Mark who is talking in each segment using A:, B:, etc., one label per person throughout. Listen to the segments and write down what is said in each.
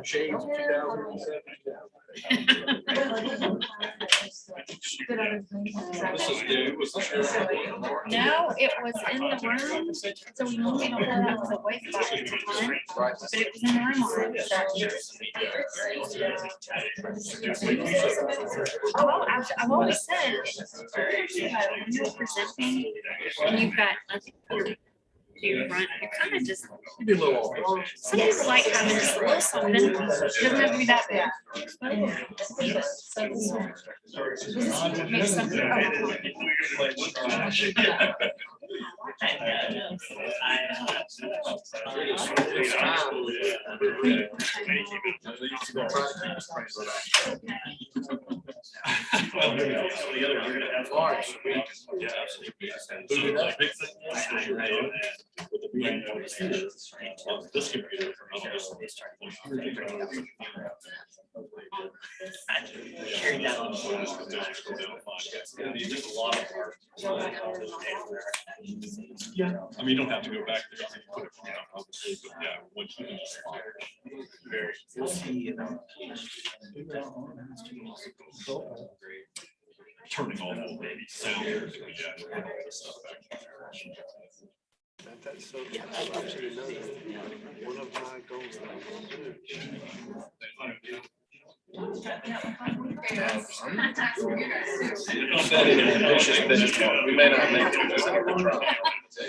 A: Shades of 2007. This is new. Was the sheriff?
B: No, it was in the room, so we normally don't have it the way about it time, but it was in the room already. Oh, I've always said, when you're presenting and you've got you run, you kind of just,
A: Be a little off.
B: some people like having just a little something. It doesn't have to be that big. Maybe something.
A: This computer. Yeah, I mean, you don't have to go back there. You can put it, obviously, but yeah, once you can just very. Turning on all the sound. Yeah.
C: That's so, I should have known that. One of my goals.
A: We may not make it. So,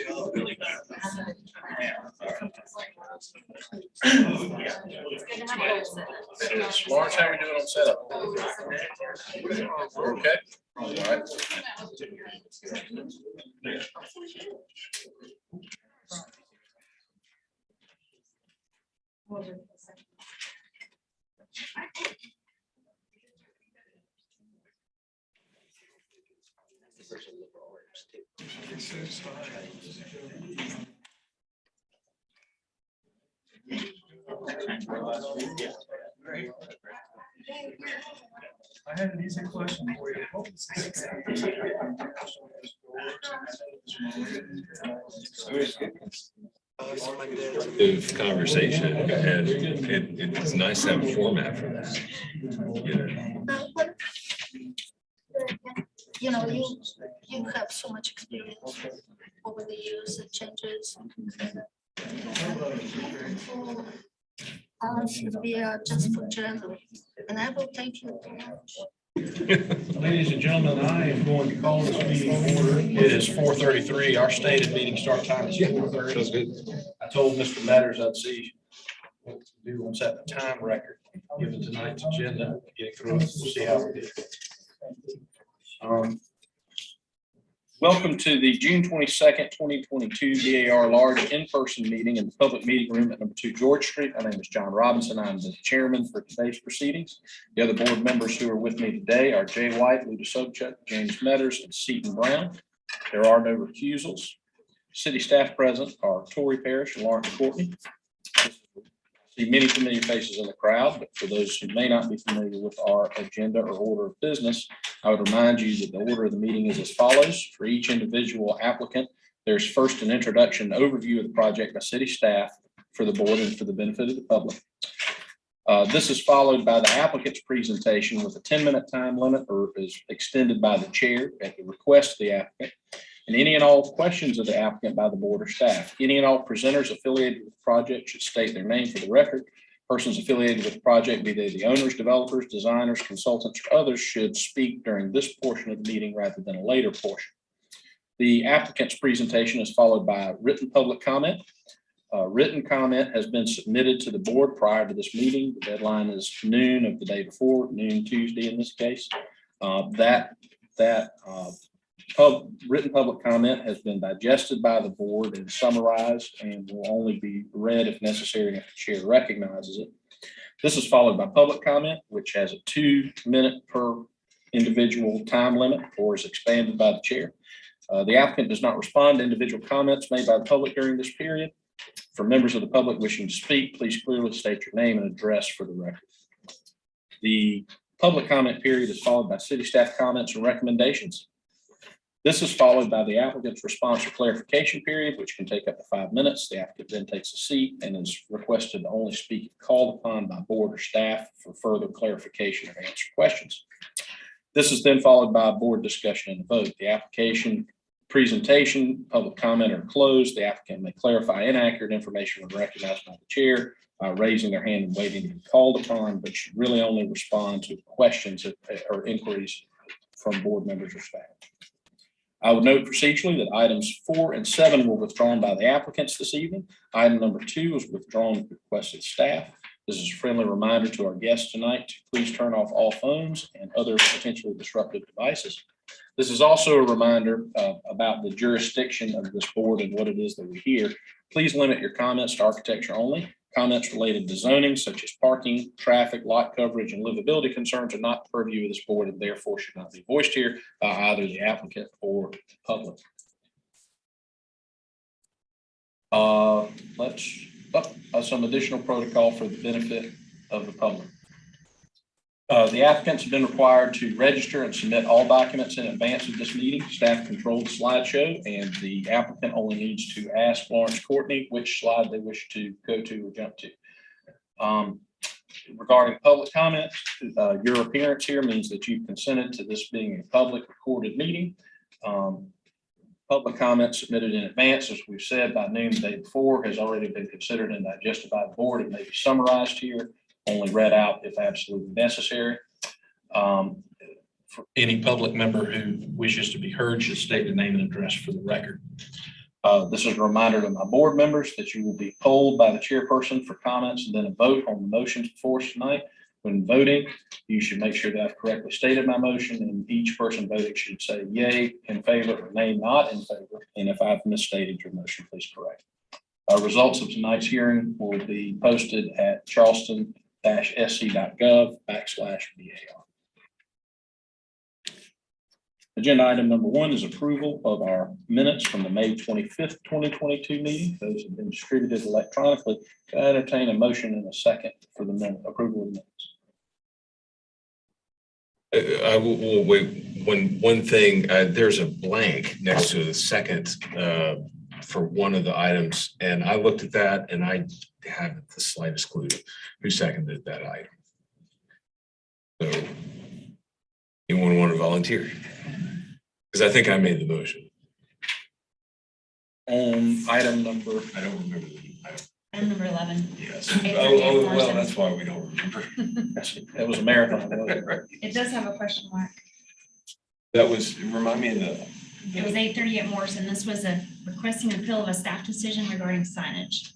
A: Lawrence, how are we doing on setup? Okay. All right.
D: I had an easy question for you.
E: Of conversation, and it's nice to have a format for that.
F: You know, you have so much experience over the years, it changes. Should be just for general, and I will thank you very much.
D: Ladies and gentlemen, I am going to call this meeting to order. It is 4:33. Our stated meeting start time is 4:30. I told Mr. Metters I'd see what to do on setting the time record, given tonight's agenda, getting through it, we'll see how we do. Welcome to the June 22nd, 2022 DAR large in-person meeting in the public meeting room at number 2 George Street. My name is John Robinson. I'm the chairman for today's proceedings. The other board members who are with me today are Jay White, Luda Sobchak, James Metters, and Seton Brown. There are no recusals. City staff present are Tory Parrish and Lawrence Courtney. I see many familiar faces in the crowd, but for those who may not be familiar with our agenda or order of business, I would remind you that the order of the meeting is as follows. For each individual applicant, there's first an introduction and overview of the project by city staff for the board and for the benefit of the public. This is followed by the applicant's presentation with a 10-minute time limit, or is extended by the chair at the request of the applicant, and any and all questions of the applicant by the board or staff. Any and all presenters affiliated with the project should state their name for the record. Persons affiliated with the project, be they the owners, developers, designers, consultants, or others, should speak during this portion of the meeting rather than a later portion. The applicant's presentation is followed by written public comment. Written comment has been submitted to the board prior to this meeting. The deadline is noon of the day before, noon Tuesday in this case. Written public comment has been digested by the board and summarized and will only be read if necessary if the chair recognizes it. This is followed by public comment, which has a 2-minute per individual time limit or is expanded by the chair. The applicant does not respond to individual comments made by the public during this period. For members of the public wishing to speak, please clearly state your name and address for the record. The public comment period is followed by city staff comments and recommendations. This is followed by the applicant's response or clarification period, which can take up to 5 minutes. The applicant then takes a seat and is requested to only speak if called upon by board or staff for further clarification or answer questions. This is then followed by a board discussion and a vote. The application presentation, public comment are closed. The applicant may clarify inaccurate information when recognized by the chair by raising their hand and waiting to be called upon, but should really only respond to questions or inquiries from board members or staff. I would note procedurally that items 4 and 7 were withdrawn by the applicants this evening. Item number 2 was withdrawn with requested staff. This is a friendly reminder to our guests tonight to please turn off all phones and other potentially disruptive devices. This is also a reminder about the jurisdiction of this board and what it is that we hear. Please limit your comments to architecture only. Comments related to zoning, such as parking, traffic, lot coverage, and livability concerns are not the purview of this board and therefore should not be voiced here by either the applicant or the public. Some additional protocol for the benefit of the public. The applicants have been required to register and submit all documents in advance of this meeting. Staff controlled the slideshow, and the applicant only needs to ask Lawrence Courtney which slide they wish to go to or jump to. Regarding public comments, your appearance here means that you've consented to this being a public recorded meeting. Public comments submitted in advance, as we've said, by noon the day before, has already been considered and digested by the board. It may be summarized here, only read out if absolutely necessary. For any public member who wishes to be heard should state the name and address for the record. This is a reminder to my board members that you will be polled by the chairperson for comments and then a vote on the motions before us tonight. When voting, you should make sure that I've correctly stated my motion, and each person voting should say yay in favor or nay not in favor. And if I've misstated your motion, please correct. Results of tonight's hearing will be posted at charleston-sc.gov/BAR. Agenda item number 1 is approval of our minutes from the May 25th, 2022 meeting. Those have been distributed electronically. Can I entertain a motion in a second for the approval of the minutes?
E: I will wait. One thing, there's a blank next to the second for one of the items, and I looked at that and I haven't the slightest clue who seconded that item. So anyone want to volunteer? Because I think I made the motion.
D: Item number,
E: I don't remember the item.
B: Item number 11.
E: Yes.
B: Oh,
E: Well, that's why we don't remember.
D: it was a marathon. Wasn't it?
B: It does have a question mark.
E: That was, remind me of
B: It was 8:30 at Morrison. This was a requesting appeal of a staff decision regarding signage.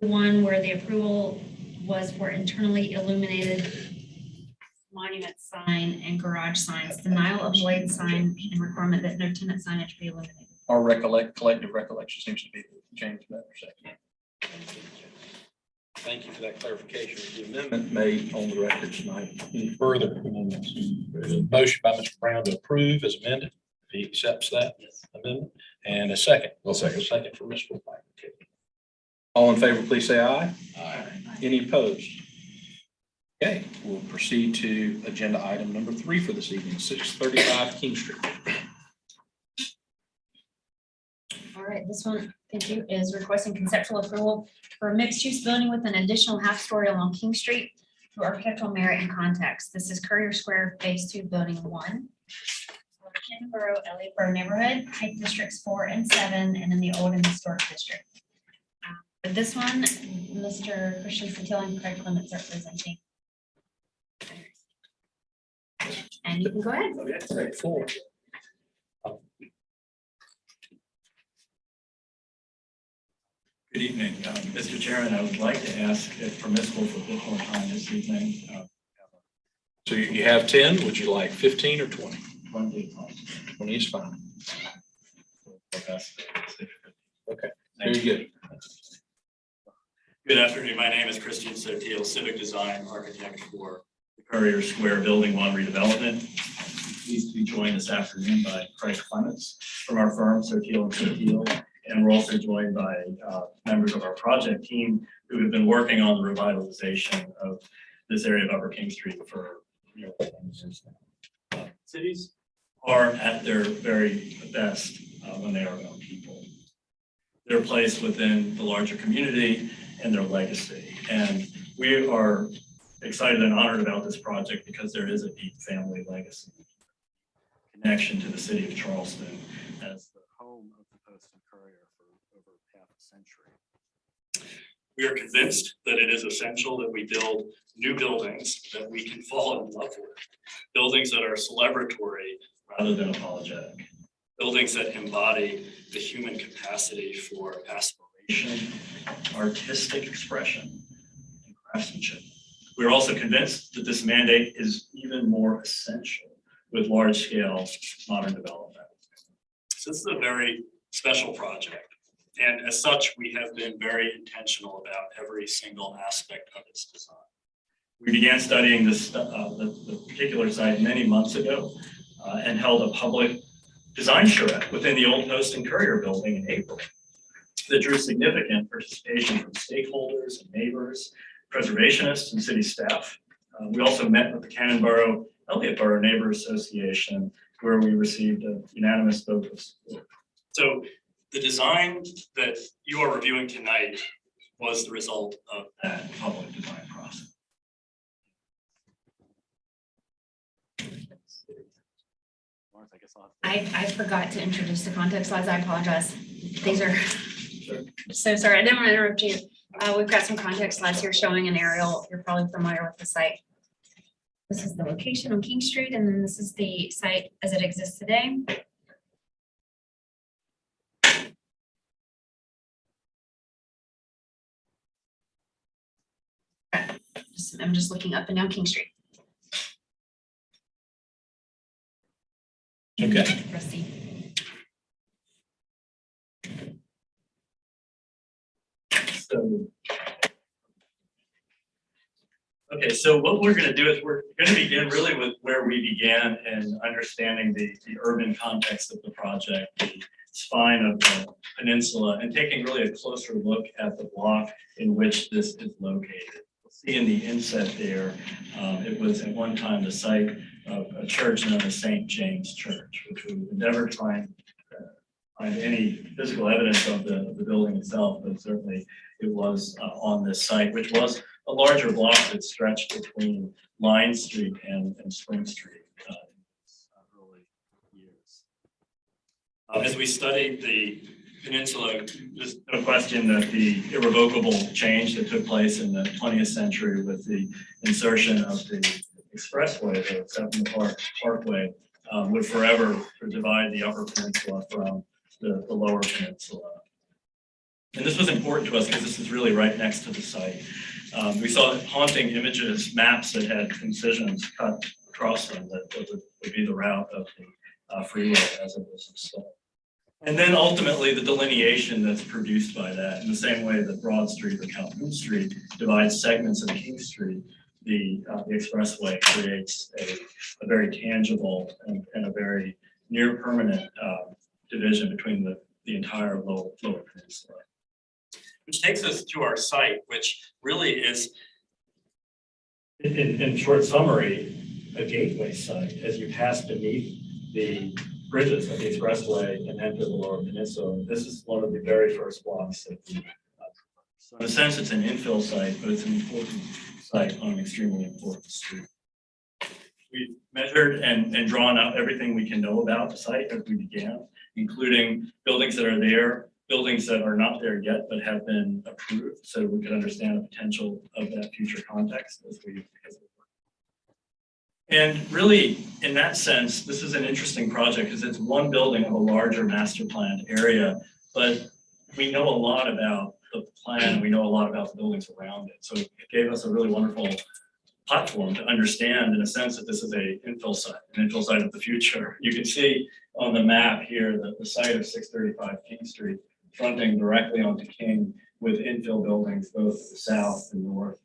B: The one where the approval was for internally illuminated monument sign and garage signs, denial of blade sign and requirement that no tenant signage be eliminated.
D: Our collective recollection seems to be James Miller second. Thank you for that clarification. The amendment made on the record tonight. Any further amendments? Motion by Mr. Brown to approve as amended. If he accepts that amendment, and a second.
E: I'll second.
D: A second for Mr. White. All in favor, please say aye.
E: Aye.
D: Any opposed? Okay, we'll proceed to agenda item number 3 for this evening, 635 King Street.
B: All right, this one, thank you, is requesting conceptual approval for a mixed-use building with an additional half-story along King Street through architectural merit and context. This is Courier Square Phase 2, Building 1. Kimborough, Elliotboro neighborhood, Height Districts 4 and 7, and in the Old and Historic District. For this one, Mr. Christian Satil and Craig Clements are presenting. And you can go ahead.
D: Okay, 4.
G: Good evening, Mr. Chairman. I would like to ask if permissible for a bit more time this evening.
D: So you have 10, would you like 15 or 20?
G: 20.
D: 20 is fine.
G: Okay.
D: Okay, very good.
G: Good afternoon. My name is Christian Sotil, Civic Design Architect for the Courier Square Building 1 redevelopment. Pleased to be joined this afternoon by Craig Clements from our firm, Sotil and Sotil. And we're also joined by members of our project team who have been working on the revitalization of this area of Upper King Street for nearly 10 years now. Cities are at their very best when they are about people. Their place within the larger community and their legacy. And we are excited and honored about this project because there is a deep family legacy connection to the city of Charleston as the home of the Post and Courier for over half a century. We are convinced that it is essential that we build new buildings that we can fall in love with, buildings that are celebratory rather than apologetic, buildings that embody the human capacity for aspiration, artistic expression, and craftsmanship. We are also convinced that this mandate is even more essential with large-scale modern development. So this is a very special project. And as such, we have been very intentional about every single aspect of its design. We began studying this, the particular site many months ago and held a public design charrette within the old Post and Courier building in April that drew significant participation from stakeholders and neighbors, preservationists and city staff. We also met with the Cannonboro Elliott Borough Neighbor Association, where we received a unanimous vote of support. So the design that you are reviewing tonight was the result of that public design process.
B: I forgot to introduce the context slides. I apologize. These are so sorry. I didn't want to interrupt you. We've got some context slides here showing an aerial. You're probably familiar with the site. This is the location on King Street, and then this is the site as it exists today. I'm just looking up and down King Street.
D: Okay.
B: Proceed.
G: So what we're going to do is we're going to begin really with where we began in understanding the urban context of the project, the spine of the peninsula, and taking really a closer look at the block in which this is located. You'll see in the inset there, it was at one time the site of a church known as St. James Church, which we endeavored to find any physical evidence of the building itself, but certainly it was on this site, which was a larger block that stretched between Line Street and Spring Street in early years. As we studied the peninsula, there's no question that the irrevocable change that took place in the 20th century with the insertion of the expressway, the Seven Parkway, would forever divide the upper peninsula from the lower peninsula. And this was important to us because this is really right next to the site. We saw haunting images, maps that had incisions cut across them that would be the route of the freeway as it was installed. And then ultimately the delineation that's produced by that, in the same way that Broad Street or Calhoun Street divides segments of King Street, the expressway creates a very tangible and a very near permanent division between the entire lower peninsula. Which takes us to our site, which really is, in short summary, a gateway site as you pass beneath the bridges of the expressway and enter the lower peninsula. This is one of the very first blocks that we so in a sense, it's an infill site, but it's an important site on an extremely important street. We've measured and drawn out everything we can know about the site as we began, including buildings that are there, buildings that are not there yet but have been approved, so we could understand the potential of that future context as we and really, in that sense, this is an interesting project because it's one building of a larger master planned area, but we know a lot about the plan, we know a lot about the buildings around it. So it gave us a really wonderful platform to understand, in a sense, that this is an infill site of the future. You can see on the map here that the site of 635 King Street fronting directly onto King with infill buildings both to the south and north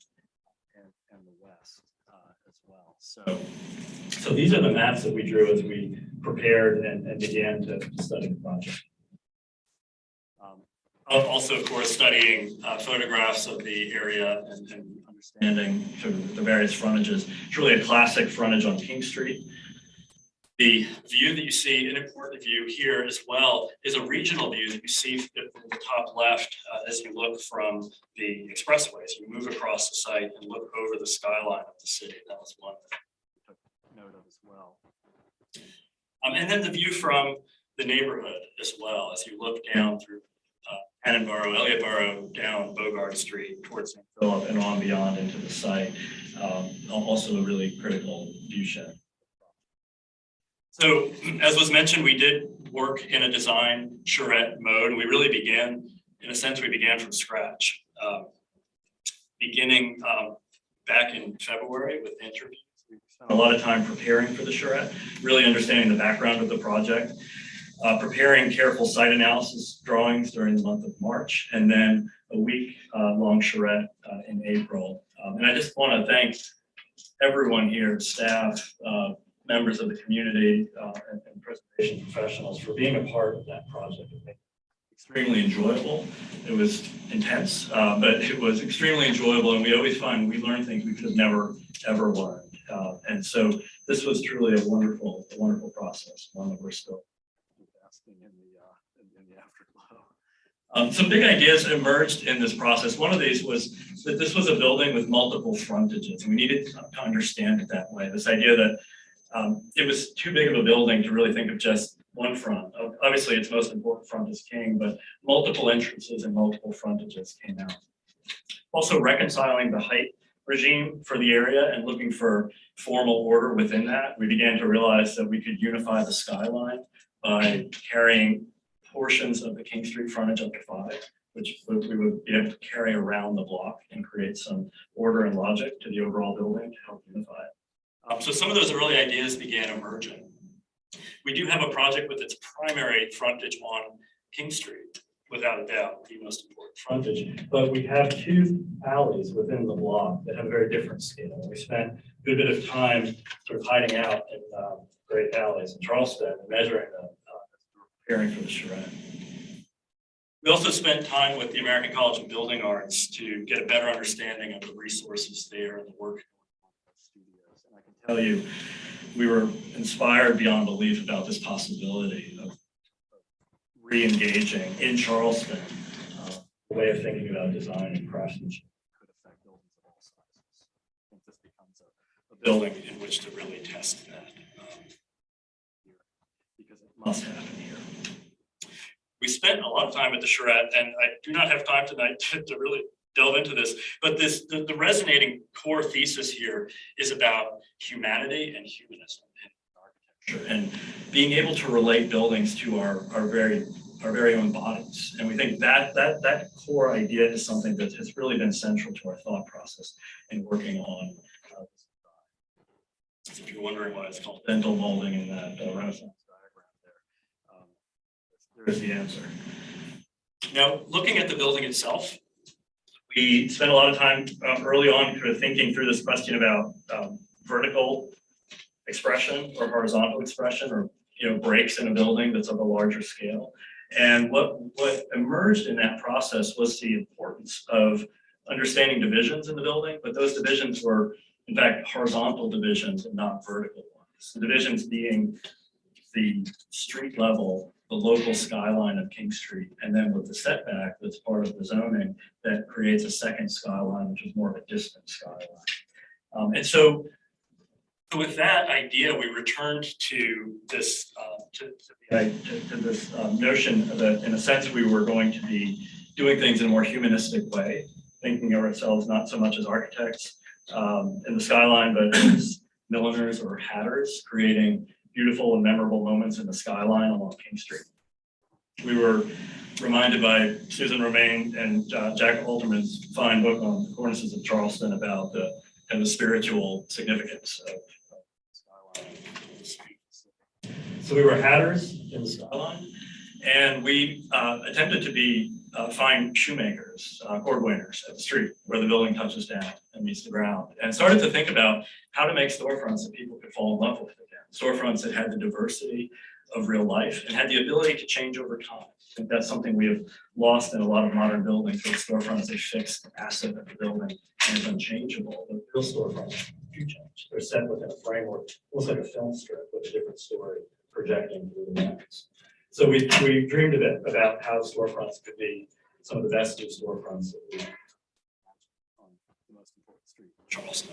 G: and the west as well. So these are the maps that we drew as we prepared and began to study the project. Also, of course, studying photographs of the area and understanding sort of the various frontages. It's really a classic frontage on King Street. The view that you see, an important view here as well, is a regional view that you see from the top left as you look from the expressways. You move across the site and look over the skyline of the city. That was one that I took note of as well. And then the view from the neighborhood as well, as you look down through Annenborough, Elliottborough, down Bogart Street towards St. Philip and on beyond into the site. Also a really critical view shed. So as was mentioned, we did work in a design charrette mode, and we really began, in a sense, we began from scratch. Beginning back in February with interviews, we spent a lot of time preparing for the charrette, really understanding the background of the project, preparing careful site analysis drawings during the month of March, and then a week-long charrette in April. And I just want to thank everyone here, staff, members of the community, and preservation professionals for being a part of that project. It was extremely enjoyable. It was intense, but it was extremely enjoyable, and we always find we learn things we could have never, ever learned. And so this was truly a wonderful process, one that we're still investing in the afterglow. Some big ideas emerged in this process. One of these was that this was a building with multiple frontages, and we needed to understand it that way. This idea that it was too big of a building to really think of just one front. Obviously, its most important front is king, but multiple entrances and multiple frontages came out. Also reconciling the height regime for the area and looking for formal order within that, we began to realize that we could unify the skyline by carrying portions of the King Street frontage up to 5, which we would be able to carry around the block and create some order and logic to the overall building to help unify it. So some of those early ideas began emerging. We do have a project with its primary frontage on King Street, without a doubt, the most important frontage. But we have 2 alleys within the block that have a very different scale. We spent a good bit of time sort of hiding out in great alleys in Charleston and measuring them, preparing for the charrette. We also spent time with the American College of Building Arts to get a better understanding of the resources there and the work studios. And I can tell you, we were inspired beyond belief about this possibility of re-engaging in Charleston the way of thinking about design and craftsmanship could affect buildings of all sizes. I think this becomes a building in which to really test that because it must happen here. We spent a lot of time at the charrette, and I do not have time tonight to really delve into this, but the resonating core thesis here is about humanity and humanism in architecture and being able to relate buildings to our very own bodies. And we think that core idea is something that has really been central to our thought process in working on this design. If you're wondering why it's called dental molding in that Renaissance diagram there is the answer. Now, looking at the building itself, we spent a lot of time early on kind of thinking through this question about vertical expression or horizontal expression, or breaks in a building that's of a larger scale. And what emerged in that process was the importance of understanding divisions in the building, but those divisions were in fact horizontal divisions and not vertical ones. The divisions being the street level, the local skyline of King Street, and then with the setback that's part of the zoning that creates a second skyline, which is more of a distant skyline. And so with that idea, we returned to this notion that, in a sense, we were going to be doing things in a more humanistic way, thinking of ourselves not so much as architects in the skyline, but as milliners or hatters, creating beautiful and memorable moments in the skyline along King Street. We were reminded by Susan Romaine and Jack Alterman's fine book on the cornices of Charleston about the spiritual significance of the skyline. So we were hatters in the skyline, and we attempted to be fine shoemakers, cordwainers at the street where the building touches down and meets the ground, and started to think about how to make storefronts that people could fall in love with again. Storefronts that had the diversity of real life and had the ability to change over time. I think that's something we have lost in a lot of modern buildings. The storefront is a fixed asset of the building and is unchangeable. The real storefronts do change. They're set within a framework, almost like a film strip with a different story projecting through the lens. So we dreamed a bit about how storefronts could be some of the best new storefronts that we have on the most important street in Charleston.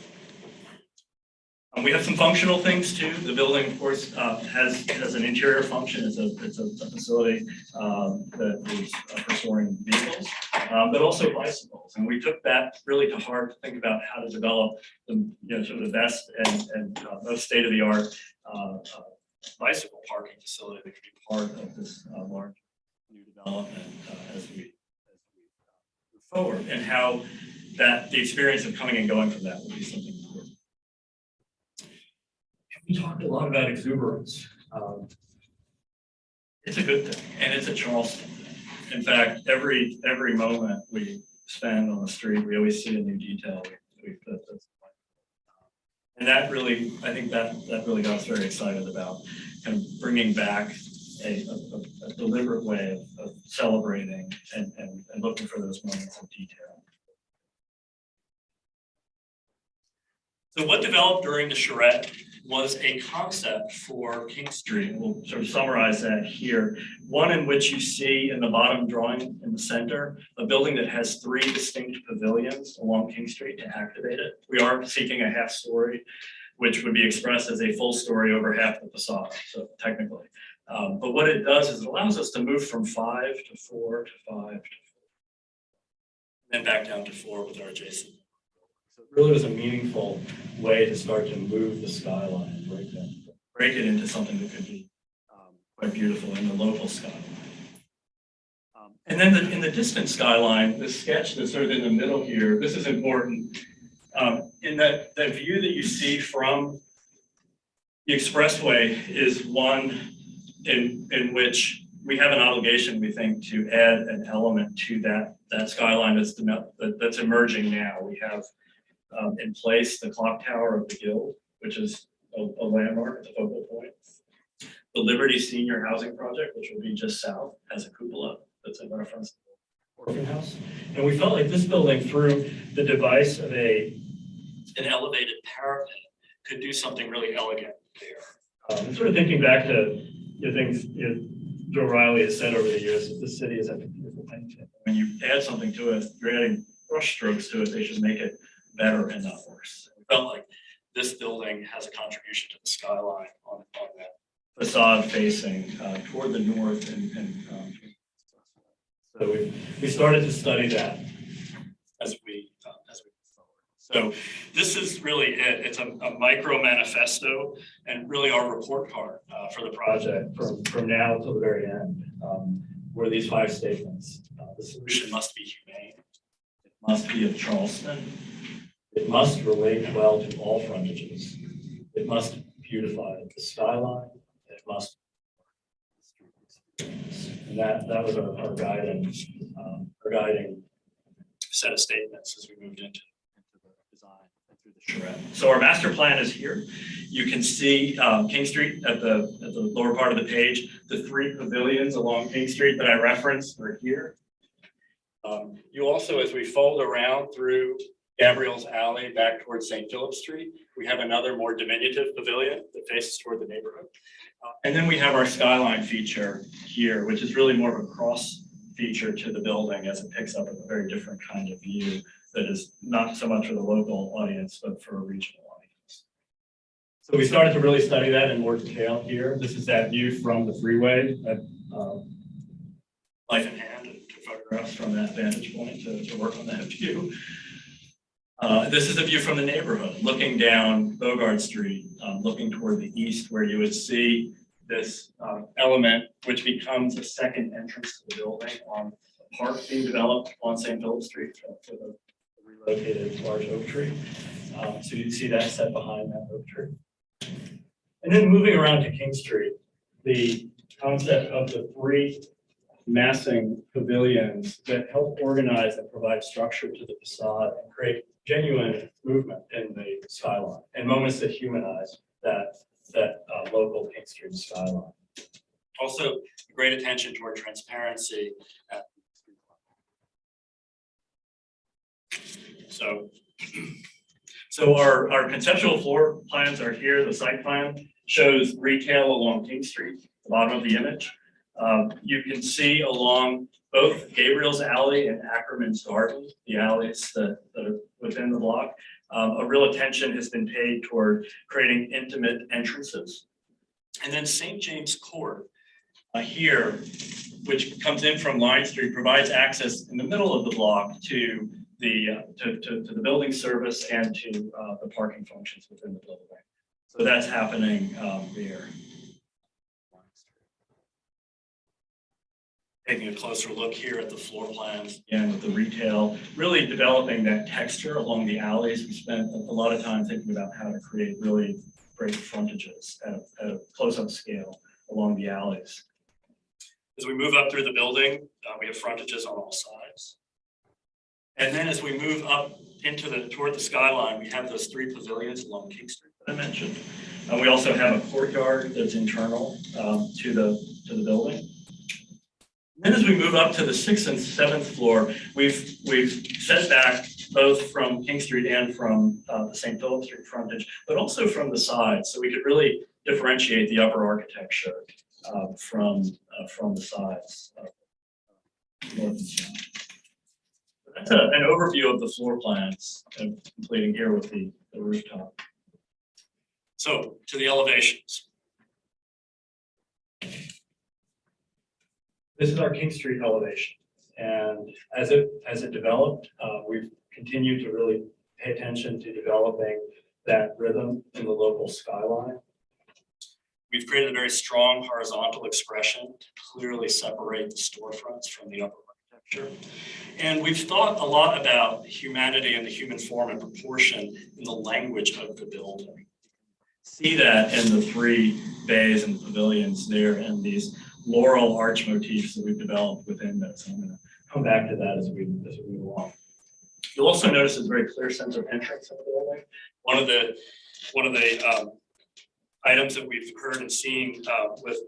G: We have some functional things too. The building, of course, has an interior function. It's a facility that is for storing vehicles, but also bicycles. And we took that really to heart to think about how to develop the sort of the best and most state-of-the-art bicycle parking facility that could be part of this large new development as we move forward, and how the experience of coming and going from that would be something important. We talked a lot about exuberance. It's a good thing, and it's a Charleston thing. In fact, every moment we spend on the street, we always see a new detail. And that really, I think that really got us very excited about kind of bringing back a deliberate way of celebrating and looking for those moments of detail. So what developed during the charrette was a concept for King Street. We'll sort of summarize that here. One in which you see in the bottom drawing in the center, a building that has 3 distinct pavilions along King Street to activate it. We are seeking a half story, which would be expressed as a full story over half the facade, so technically. But what it does is it allows us to move from 5 to 4 to 5 to 4, then back down to 4 with our adjacent. So it really was a meaningful way to start to move the skyline, break it into something that could be quite beautiful in the local skyline. And then in the distant skyline, the sketch that's sort of in the middle here, this is important. In that the view that you see from the expressway is one in which we have an obligation, we think, to add an element to that skyline that's emerging now. We have in place the clock tower of the Guild, which is a landmark at the focal point. The Liberty Senior Housing Project, which will be just south, has a cupola that's in reference to the orphan house. And we felt like this building, through the device of an elevated parapet, could do something really elegant there. And sort of thinking back to things Joe Riley has said over the years, that this city is a beautiful thing. When you add something to it, you're adding brush strokes to it, they should make it better and not worse. We felt like this building has a contribution to the skyline on that facade facing toward the north. So we started to study that as we move forward. So this is really it. It's a micro manifesto and really our report card for the project from now till the very end. Were these 5 statements. The solution must be humane. It must be of Charleston. It must relate well to all frontages. It must beautify the skyline. It must. And that was our guiding set of statements as we moved into the design and through the charrette. So our master plan is here. You can see King Street at the lower part of the page. The 3 pavilions along King Street that I referenced are here. You also, as we fold around through Gabriel's Alley back towards St. Philip Street, we have another more diminutive pavilion that faces toward the neighborhood. And then we have our skyline feature here, which is really more of a cross feature to the building as it picks up a very different kind of view that is not so much for the local audience, but for a regional audience. So we started to really study that in more detail here. This is that view from the freeway, life in hand, and took photographs from that vantage point to work on that view. This is the view from the neighborhood, looking down Bogart Street, looking toward the east, where you would see this element, which becomes a second entrance to the building on a park being developed on St. Philip Street for the relocated large oak tree. So you see that set behind that oak tree. And then moving around to King Street, the concept of the 3 massing pavilions that help organize and provide structure to the facade and create genuine movement in the skyline and moments that humanize that local King Street skyline. Also, great attention toward transparency. So our conceptual floor plans are here. The site plan shows retail along King Street, the bottom of the image. You can see along both Gabriel's Alley and Ackerman's Garden, the alleys that are within the block. A real attention has been paid toward creating intimate entrances. And then St. James Court here, which comes in from Line Street, provides access in the middle of the block to the building service and to the parking functions within the building. So that's happening there. Taking a closer look here at the floor plans and with the retail, really developing that texture along the alleys. We spent a lot of time thinking about how to create really great frontages at a close-up scale along the alleys. As we move up through the building, we have frontages on all sides. And then as we move up toward the skyline, we have those 3 pavilions along King Street that I mentioned. We also have a courtyard that's internal to the building. Then as we move up to the 6th and 7th floor, we've set back both from King Street and from the St. Philip Street frontage, but also from the sides. So we could really differentiate the upper architecture from the sides. North and south. That's an overview of the floor plans, completing here with the rooftop. So to the elevations. This is our King Street elevation, and as it developed, we've continued to really pay attention to developing that rhythm in the local skyline. We've created a very strong horizontal expression to clearly separate the storefronts from the upper architecture. And we've thought a lot about humanity and the human form and proportion in the language of the building. See that in the 3 bays and pavilions there and these Laurel Arch motifs that we've developed within those. I'm going to come back to that as we move along. You'll also notice there's a very clear sense of entrance in the building. One of the items that we've heard and seen with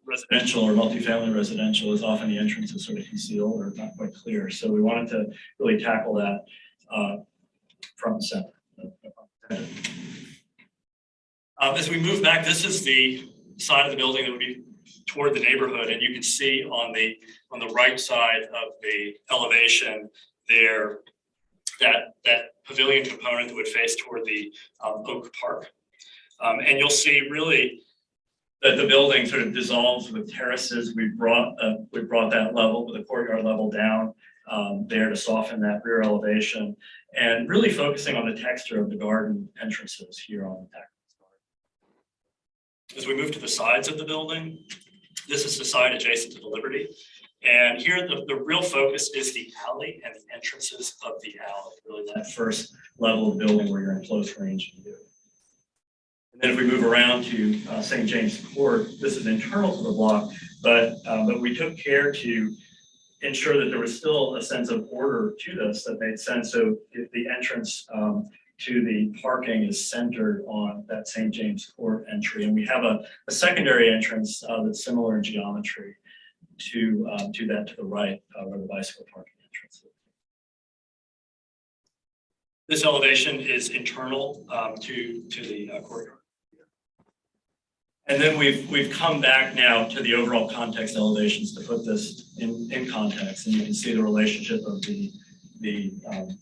G: residential or multifamily residential is often the entrance is sort of concealed or not quite clear. So we wanted to really tackle that front and center. As we move back, this is the side of the building that would be toward the neighborhood, and you can see on the right side of the elevation there that pavilion component that would face toward the Oak Park. And you'll see really that the building sort of dissolves with terraces. We brought that level, the courtyard level down there to soften that rear elevation, and really focusing on the texture of the garden entrances here on the deck. As we move to the sides of the building, this is the side adjacent to the Liberty. And here the real focus is the alley and the entrances of the alley, really that first level of the building where you're in close range view. And then if we move around to St. James Court, this is internal to the block, but we took care to ensure that there was still a sense of order to this that made sense. So if the entrance to the parking is centered on that St. James Court entry, and we have a secondary entrance that's similar in geometry to that to the right, where the bicycle parking entrance is. This elevation is internal to the courtyard. And then we've come back now to the overall context elevations to put this in context, and you can see the relationship of the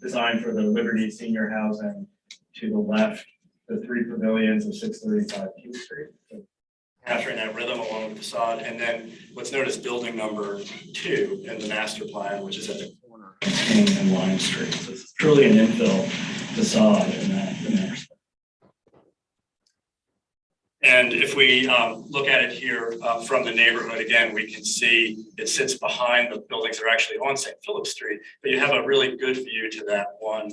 G: design for the Liberty Senior Housing to the left, the 3 pavilions of 635 King Street. So capturing that rhythm along the facade, and then what's known as building number 2 in the master plan, which is at the corner of King and Lime Street. So it's truly an infill facade in that respect. And if we look at it here from the neighborhood, again, we can see it sits behind the buildings that are actually on St. Philip Street, but you have a really good view to that one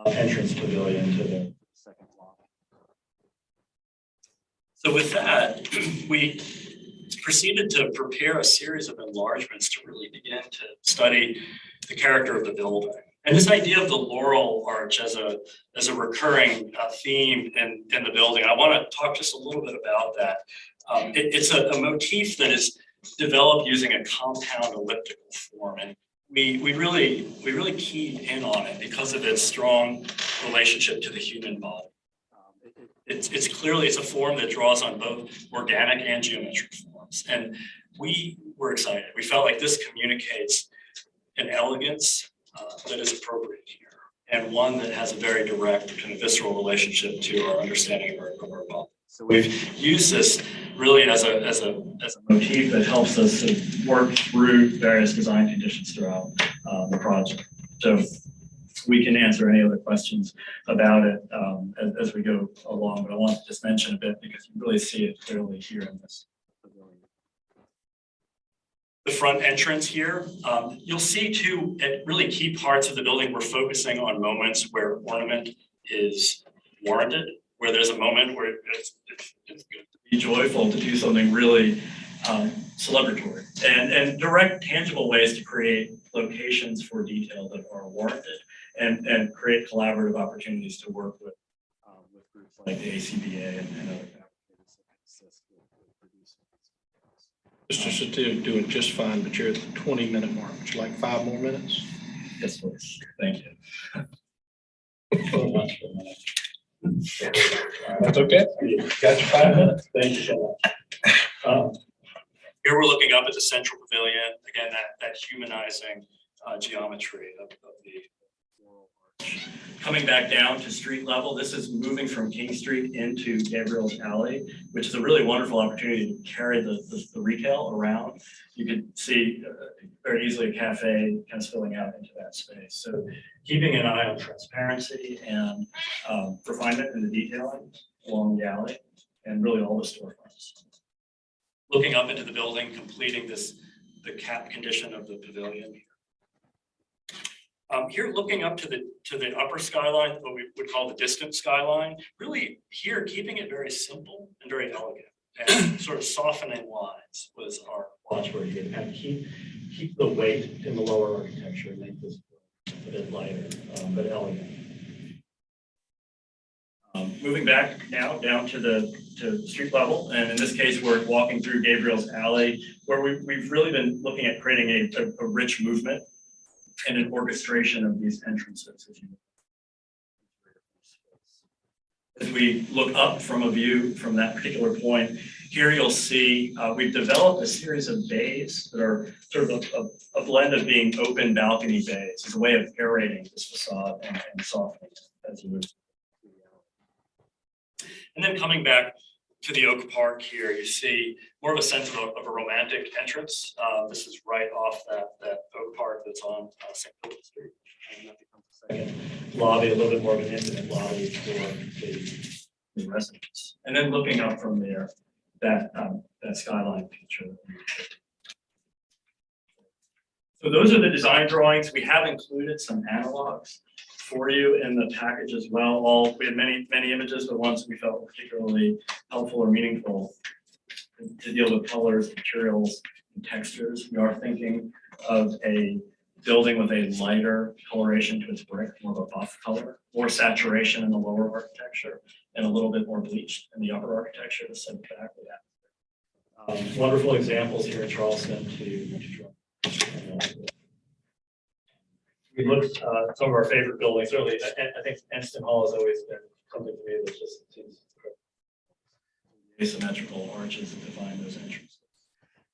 G: entrance pavilion to the second block. So with that, we proceeded to prepare a series of enlargements to really begin to study the character of the building. And this idea of the Laurel Arch as a recurring theme in the building, I want to talk just a little bit about that. It's a motif that is developed using a compound elliptical form, and we really keyed in on it because of its strong relationship to the human body. It's clearly, it's a form that draws on both organic and geometric forms, and we were excited. We felt like this communicates an elegance that is appropriate here, and one that has a very direct kind of visceral relationship to our understanding of our body. So we've used this really as a motif that helps us to work through various design conditions throughout the project. So we can answer any other questions about it as we go along, but I want to just mention a bit because you really see it clearly here in this. The front entrance here, you'll see two really key parts of the building. We're focusing on moments where ornament is warranted, where there's a moment where it's good to be joyful to do something really celebratory and direct tangible ways to create locations for detail that are warranted and create collaborative opportunities to work with groups like the ACBA and other faculties that assist with producing.
D: Mr. Sativ doing just fine, but you're at the 20-minute mark. Would you like 5 more minutes?
G: Yes, please. Thank you.
D: That's okay.
G: Got your 5 minutes. Thank you so much. Here we're looking up at the central pavilion. Again, that humanizing geometry of the Laurel Arch. Coming back down to street level, this is moving from King Street into Gabriel's Alley, which is a really wonderful opportunity to carry the retail around. You can see very easily a cafe kind of spilling out into that space. So keeping an eye on transparency and refinement in the detailing along the alley and really all the storefronts. Looking up into the building, completing the cap condition of the pavilion. Here, looking up to the upper skyline, what we would call the distant skyline, really here, keeping it very simple and very elegant and sort of softening lines was our watchword here. Kind of keep the weight in the lower architecture and make this a bit lighter, but elegant. Moving back now down to street level, and in this case, we're walking through Gabriel's Alley, where we've really been looking at creating a rich movement and an orchestration of these entrances. As we look up from a view from that particular point, here you'll see we've developed a series of bays that are sort of a blend of being open balcony bays as a way of aerating this facade and softening it as you move. And then coming back to the Oak Park here, you see more of a sense of a romantic entrance. This is right off that Oak Park that's on St. Philip Street. And that becomes the second lobby, a little bit more of an intimate lobby for the residents. And then looking up from there, that skyline picture. So those are the design drawings. We have included some analogs for you in the package as well. We had many images, but ones we felt particularly helpful or meaningful to deal with colors, materials, and textures. We are thinking of a building with a lighter coloration to its brick, more of a buff color, more saturation in the lower architecture, and a little bit more bleached in the upper architecture to set back with that. Wonderful examples here in Charleston to draw. We looked at some of our favorite buildings. Really, I think Enston Hall has always been something to me that just seems asymmetrical arches that define those entrances.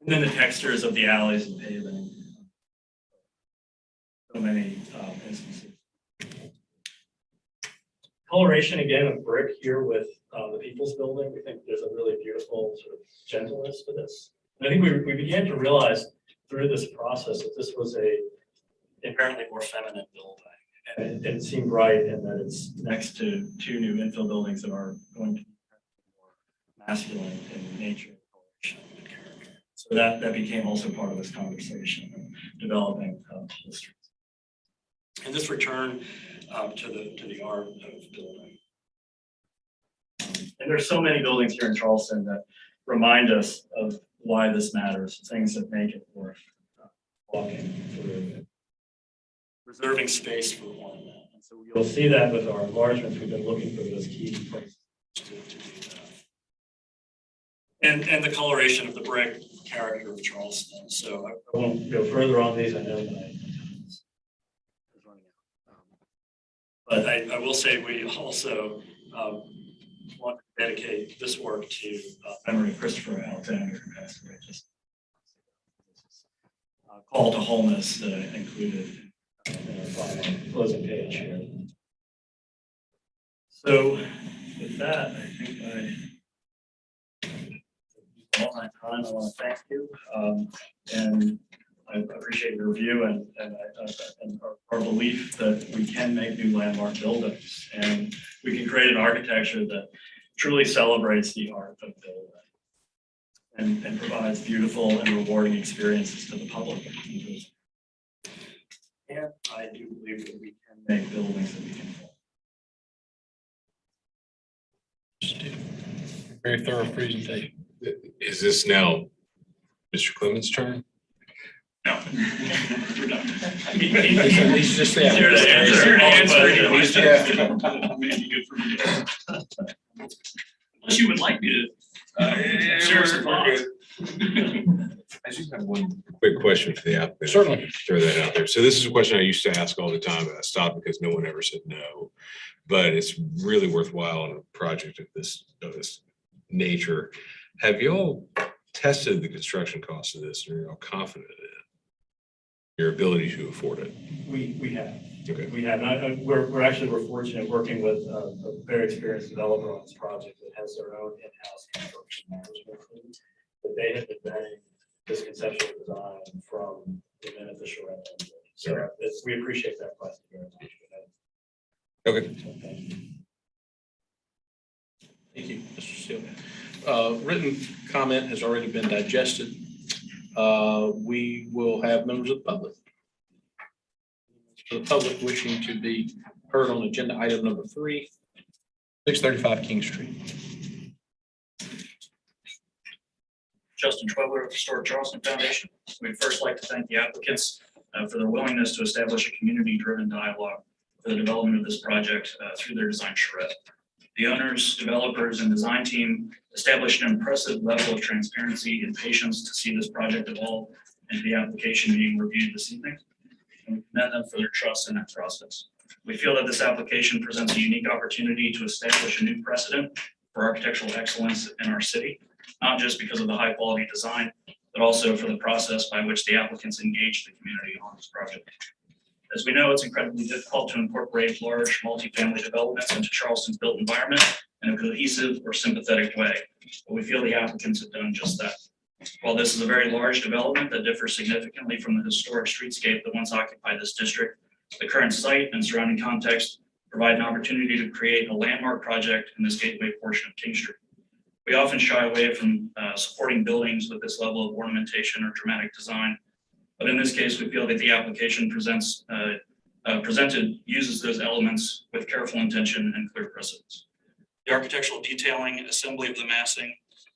G: And then the textures of the alleys and paving. So many instances. Coloration again of brick here with the People's Building. We think there's a really beautiful sort of gentleness to this. And I think we began to realize through this process that this was a inherently more feminine building, and it seemed right in that it's next to 2 new infill buildings that are going to be more masculine in nature and character. So that became also part of this conversation and developing the streets. And this return to the art of building. And there's so many buildings here in Charleston that remind us of why this matters, things that make it worth walking through. Reserving space for ornament. And so you'll see that with our enlargements, we've been looking for those key places to do that. And the coloration of the brick character of Charleston. So I won't go further on these. I know that I. But I will say we also want to dedicate this work to memory of Christopher Alexander, who passed away just. Call to wholeness included in our final closing page here. So with that, I think all my time. I want to thank you, and I appreciate your review and our belief that we can make new landmark buildings and we can create an architecture that truly celebrates the art of building and provides beautiful and rewarding experiences to the public. And I do believe that we can make buildings that we can.
D: Very thorough presentation.
E: Is this now Mr. Clemens' turn?
G: No. We're done.
D: He's just there.
G: He's here to answer.
D: He's
G: Unless you would like me to share some thoughts.
E: I just have one quick question for the applicant.
D: Certainly.
E: Throw that out there. So this is a question I used to ask all the time, but I stopped because no one ever said no. But it's really worthwhile on a project of this nature. Have y'all tested the construction costs of this? Are y'all confident in it? Your ability to afford it?
G: We have.
E: Okay.
G: We have. And we're fortunate working with a very experienced developer on this project that has their own in-house construction management team. But they have been vetting this conceptual design from the minute the charrette ends. So we appreciate that question very much.
E: Okay.
D: Thank you, Mr. Steele. Written comment has already been digested. We will have members of the public. The public wishing to be heard on agenda item number 3, 635 King Street.
G: Justin Schwebler of the Historic Charleston Foundation. We'd first like to thank the applicants for their willingness to establish a community-driven dialogue for the development of this project through their design charrette. The owners, developers, and design team established an impressive level of transparency and patience to see this project evolve into the application being reviewed this evening. And we commend them for their trust in that process. We feel that this application presents a unique opportunity to establish a new precedent for architectural excellence in our city, not just because of the high quality design, but also for the process by which the applicants engage the community on this project. As we know, it's incredibly difficult to incorporate large multifamily developments into Charleston's built environment in a cohesive or sympathetic way, but we feel the applicants have done just that. While this is a very large development that differs significantly from the historic streetscape that once occupied this district, the current site and surrounding context provide an opportunity to create a landmark project in this gateway portion of King Street. We often shy away from supporting buildings with this level of ornamentation or dramatic design. But in this case, we feel that the application presented uses those elements with careful intention and clear precedence. The architectural detailing, assembly of the massing,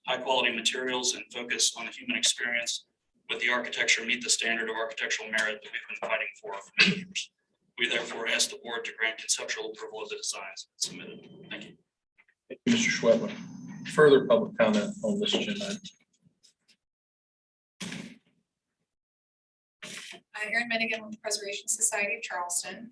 G: high quality materials, and focus on the human experience with the architecture meet the standard of architectural merit that we've been fighting for many years. We therefore ask the board to grant conceptual approval of the designs submitted. Thank you.
D: Thank you, Mr. Schwebler. Further public comment on this agenda item?
H: Erin Minigan with the Preservation Society of Charleston.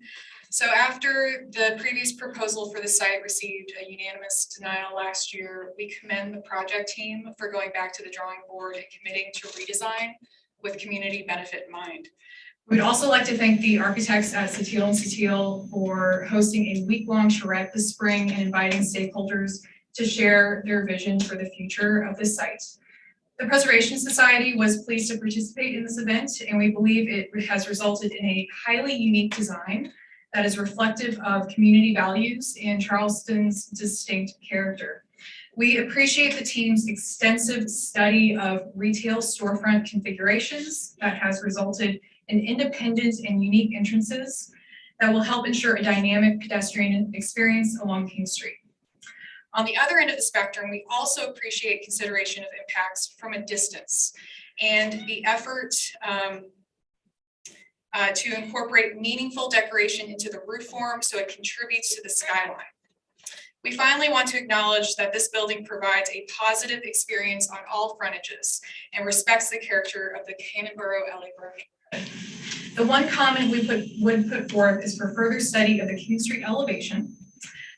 H: So after the previous proposal for the site received a unanimous denial last year, we commend the project team for going back to the drawing board and committing to redesign with community benefit in mind. We'd also like to thank the architects at Satil and Satil for hosting a week-long charrette this spring and inviting stakeholders to share their vision for the future of this site. The Preservation Society was pleased to participate in this event, and we believe it has resulted in a highly unique design that is reflective of community values and Charleston's distinct character. We appreciate the team's extensive study of retail storefront configurations that has resulted in independent and unique entrances that will help ensure a dynamic pedestrian experience along King Street. On the other end of the spectrum, we also appreciate consideration of impacts from a distance and the effort to incorporate meaningful decoration into the roof form so it contributes to the skyline. We finally want to acknowledge that this building provides a positive experience on all frontages and respects the character of the Cannonboro LA Borough neighborhood. The one comment we would put forth is for further study of the King Street elevation.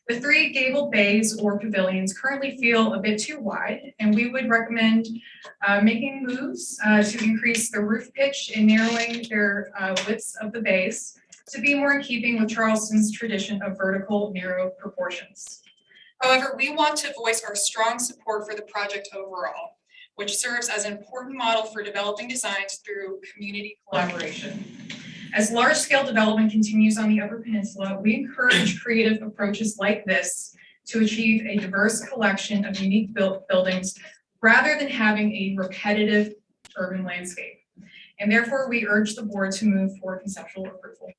H: The 3 gabled bays or pavilions currently feel a bit too wide, and we would recommend making moves to increase the roof pitch and narrowing their widths of the bays to be more in keeping with Charleston's tradition of vertical, narrow proportions. However, we want to voice our strong support for the project overall, which serves as an important model for developing designs through community collaboration. As large-scale development continues on the Upper Peninsula, we encourage creative approaches like this to achieve a diverse collection of unique buildings rather than having a repetitive urban landscape. And therefore, we urge the board to move for conceptual approval.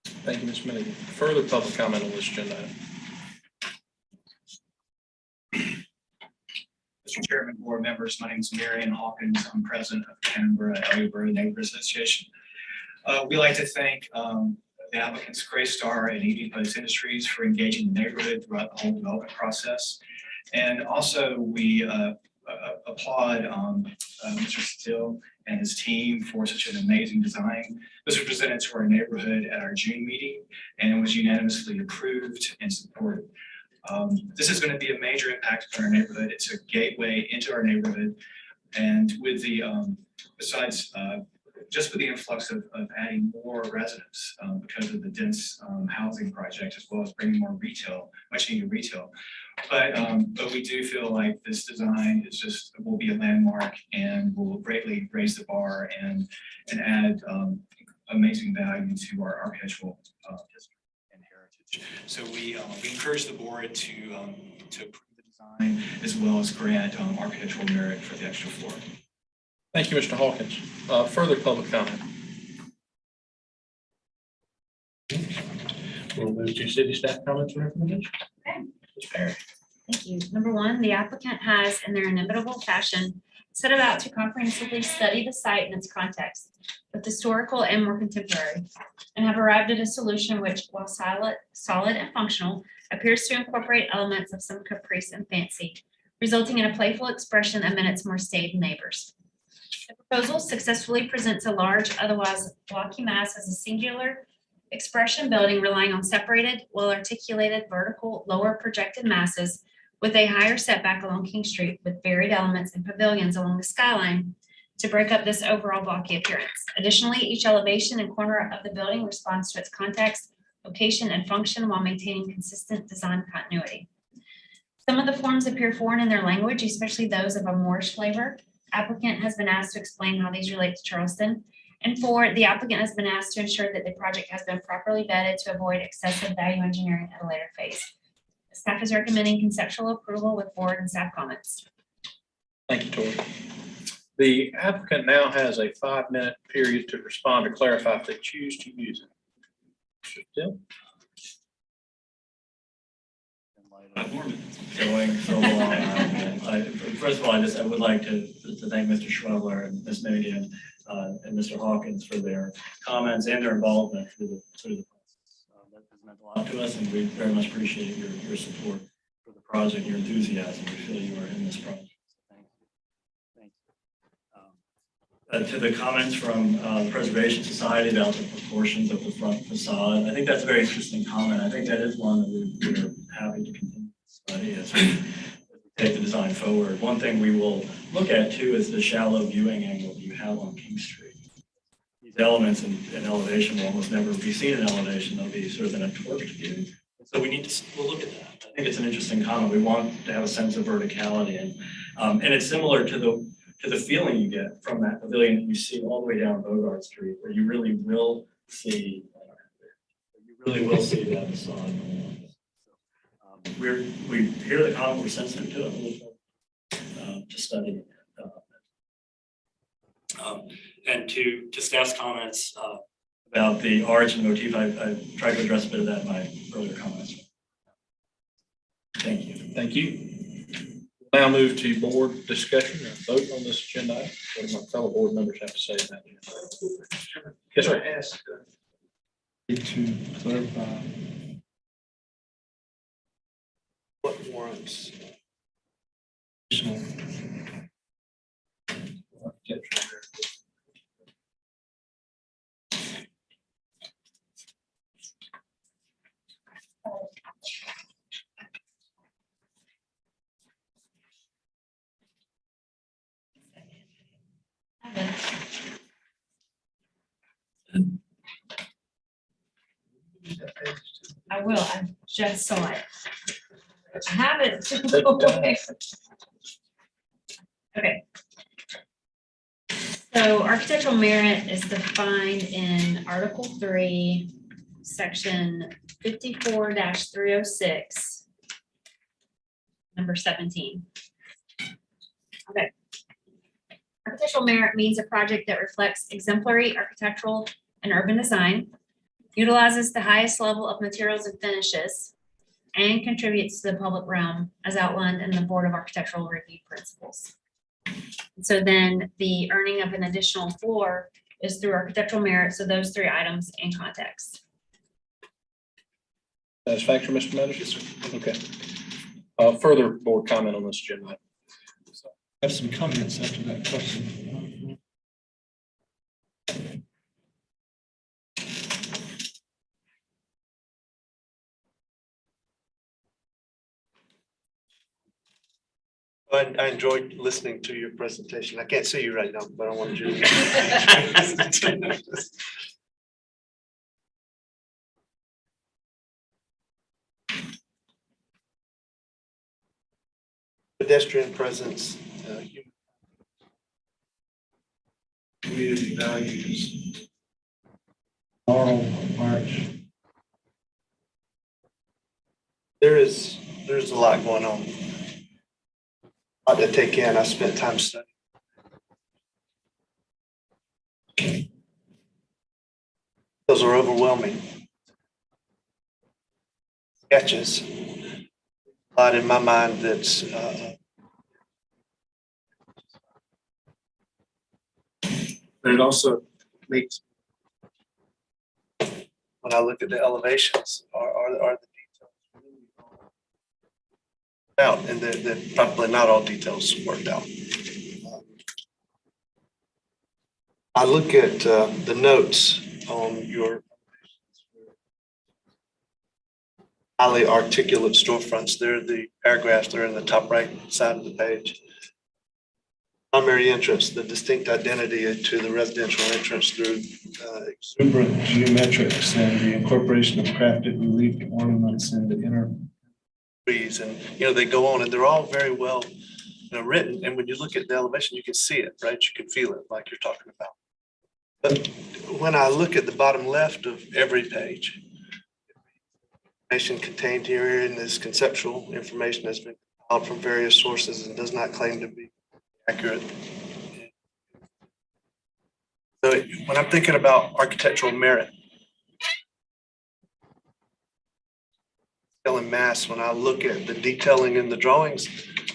D: Thank you, Ms. Milligan. Further public comment on this agenda item?
I: Mr. Chairman, board members, my name is Marion Hawkins. I'm president of Canberra LA Borough Neighborhood Association. We like to thank the applicants Greystar and Eating Place Industries for engaging the neighborhood throughout the whole development process. And also we applaud Mr. Steele and his team for such an amazing design. This was presented to our neighborhood at our June meeting and it was unanimously approved and supported. This is going to be a major impact on our neighborhood. It's a gateway into our neighborhood. And with the, besides, just with the influx of adding more residents because of the dense housing project, as well as bringing more retail, much needed retail. But we do feel like this design is just, will be a landmark and will greatly raise the bar and add amazing value to our architectural history and heritage. So we encourage the board to approve the design as well as grant architectural merit for the extra floor.
D: Thank you, Mr. Hawkins. Further public comment? We'll move to city staff comments and recommendations.
B: Okay.
D: Ms. Perry.
B: Thank you. Number 1, the applicant has, in their inimitable fashion, set about to comprehensively study the site and its context, both historical and more contemporary, and have arrived at a solution which, while solid and functional, appears to incorporate elements of some caprice and fancy, resulting in a playful expression amid its more staid neighbors. The proposal successfully presents a large, otherwise blocky mass as a singular expression building relying on separated, well-articulated, vertical, lower projected masses with a higher setback along King Street with varied elements and pavilions along the skyline to break up this overall blocky appearance. Additionally, each elevation and corner of the building responds to its context, location, and function while maintaining consistent design continuity. Some of the forms appear foreign in their language, especially those of a Moorish flavor. Applicant has been asked to explain how these relate to Charleston. And 4, the applicant has been asked to ensure that the project has been properly vetted to avoid excessive value engineering at a later phase. Staff is recommending conceptual approval with board and staff comments.
D: Thank you, Tori. The applicant now has a 5-minute period to respond or clarify if they choose to use it. Mr. Steele?
G: Going so long. First of all, I would like to thank Mr. Schwebler and Ms. Milligan and Mr. Hawkins for their comments and their involvement through the process. That has meant a lot to us, and we very much appreciate your support for the project, your enthusiasm. We feel you are in this project. So thank you. To the comments from the Preservation Society about the proportions of the front facade, I think that's a very interesting comment. I think that is one that we're happy to continue to study as we take the design forward. One thing we will look at too is the shallow viewing angle that you have on King Street. These elements in elevation will almost never be seen in elevation. They'll be sort of in a torqued view. So we'll look at that. I think it's an interesting comment. We want to have a sense of verticality, and it's similar to the feeling you get from that pavilion that you see all the way down Bogart Street, where you really will see that facade. We hear the comment, we're sensitive to it, to study it. And to staff's comments about the arch and motif, I tried to address a bit of that in my earlier comments. Thank you.
D: Thank you. Now move to board discussion and vote on this agenda item. What do my fellow board members have to say about it? Yes, sir.
C: Ask to clarify fronts.
B: I will, I just saw it. I have it. Okay. So architectural merit is defined in Article 3, Section 54-306, number 17. Okay. Architectural merit means a project that reflects exemplary architectural and urban design, utilizes the highest level of materials and finishes, and contributes to the public realm as outlined in the Board of Architectural Review Principles. So then the earning of an additional floor is through architectural merit, so those 3 items in context.
D: Satisfaction, Mr. Meadows? Yes, sir. Okay. Further board comment on this agenda item?
J: I have some comments after that question.
C: I enjoyed listening to your presentation. I can't see you right now, but I wanted you to. Pedestrian presence,
J: Community values. Laurel Arch.
C: there's a lot going on. A lot to take in. I spent time studying. Those are overwhelming sketches. A lot in my mind that's but it also makes, when I look at the elevations, are the details out, and they're probably not all details worked out. I look at the notes on your highly articulate storefronts. They're the paragraphs, they're in the top right side of the page. Primary entrance, the distinct identity to the residential entrance through
J: Exuberant geometrics and the incorporation of crafted relief ornaments in the inner.
C: trees, and they go on, and they're all very well written. And when you look at the elevation, you can see it, right? You can feel it, like you're talking about. But when I look at the bottom left of every page, information contained here in this conceptual information has been compiled from various sources and does not claim to be accurate. So when I'm thinking about architectural merit, scale and mass, when I look at the detailing in the drawings,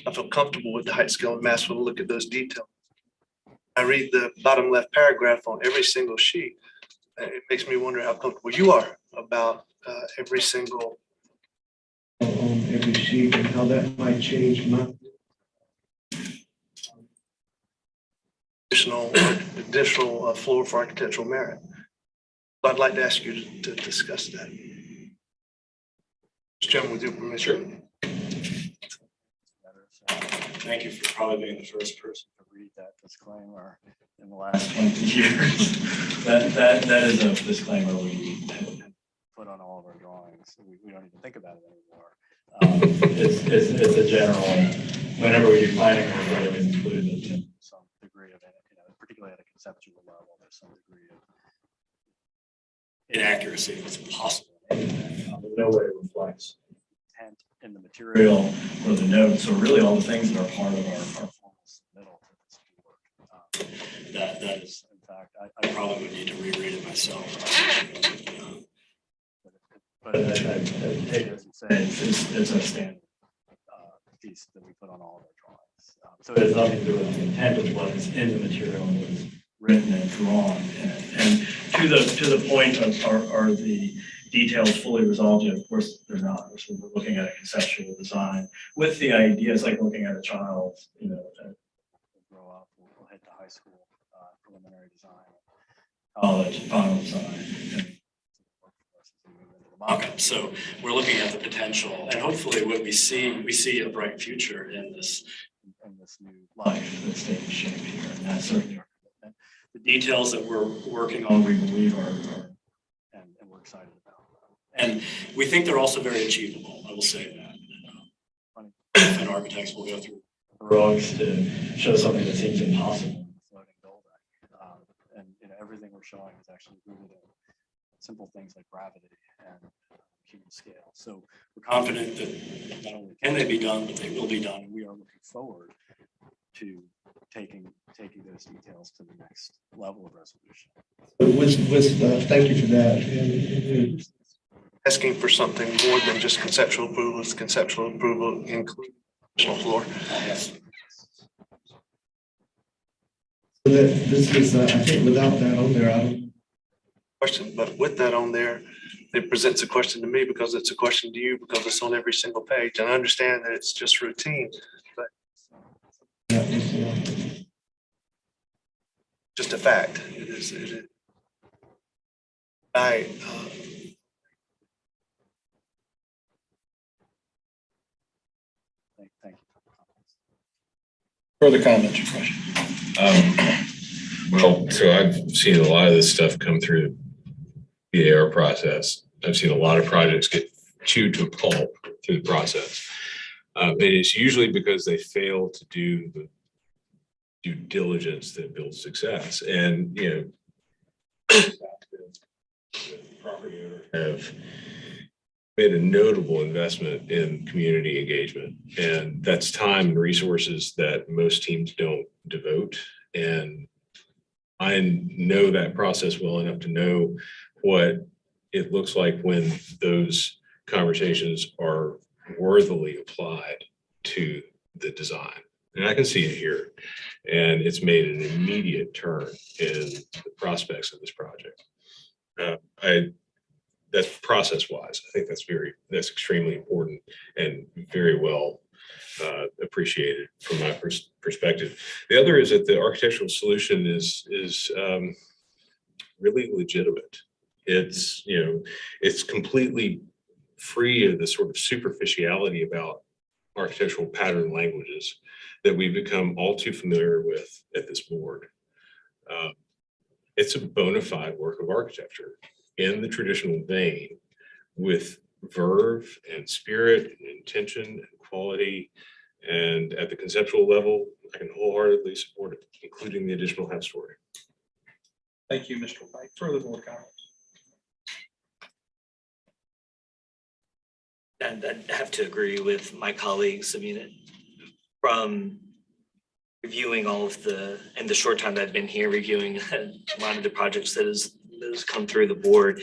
C: I feel comfortable with the height, scale, and mass when I look at those details. I read the bottom left paragraph on every single sheet. It makes me wonder how comfortable you are about every single
J: On every sheet and how that might change my.
C: additional floor for architectural merit. So I'd like to ask you to discuss that. Mr. Chairman, with your permission.
G: Thank you for probably being the first person to read that disclaimer in the last 20 years. That is a disclaimer we put on all of our drawings. We don't even think about it anymore. It's a general, whenever we do planning, we're going to include it in some degree of, particularly at a conceptual level, there's some degree of inaccuracy if it's possible. No way it reflects intent in the material or the notes, or really all the things that are part of our formal submittal to this board. That is, in fact, I probably would need to reread it myself. But as you say, it's a standard piece that we put on all of our drawings. So it has nothing to do with the intent of what is in the material and what is written and drawn in it. And to the point of are the details fully resolved yet. Of course, they're not. So we're looking at a conceptual design with the ideas like looking at a child, that grow up, will head to high school, preliminary design, college, final design. Okay, so we're looking at the potential, and hopefully what we see a bright future in this new life that's taking shape here, and that's certainly our commitment. The details that we're working on, we believe are and we're excited about. And we think they're also very achievable, I will say that. And architects will go through heroics to show something that seems impossible. Floating building. And everything we're showing is actually rooted in simple things like gravity and human scale. So we're confident that not only can they be done, but they will be done. And we are looking forward to taking those details to the next level of resolution.
J: Thank you for that. And
C: Asking for something more than just conceptual approval. Is conceptual approval include additional floor?
G: Yes.
J: so that this is, I think without that on there, I don't.
C: Question, but with that on there, it presents a question to me because it's a question to you because it's on every single page. And I understand that it's just routine, but just a fact. It is.
G: Thank you.
D: Further comments or questions?
E: Well, so I've seen a lot of this stuff come through the AR process. I've seen a lot of projects get chewed to a pulp through the process. And it's usually because they fail to do the due diligence that builds success. And, the property owners have made a notable investment in community engagement. And that's time and resources that most teams don't devote. And I know that process well enough to know what it looks like when those conversations are worthily applied to the design. And I can see it here. And it's made an immediate turn in the prospects of this project. That's process-wise. I think that's extremely important and very well appreciated from my perspective. The other is that the architectural solution is really legitimate. It's it's completely free of the sort of superficiality about architectural pattern languages that we've become all too familiar with at this board. It's a bona fide work of architecture in the traditional vein with verve and spirit and intention and quality. And at the conceptual level, I can wholeheartedly support it, including the additional half story.
D: Thank you, Mr. White. Further board comments?
K: And I have to agree with my colleagues. I mean, from reviewing all of in the short time that I've been here, reviewing a lot of the projects that has come through the board,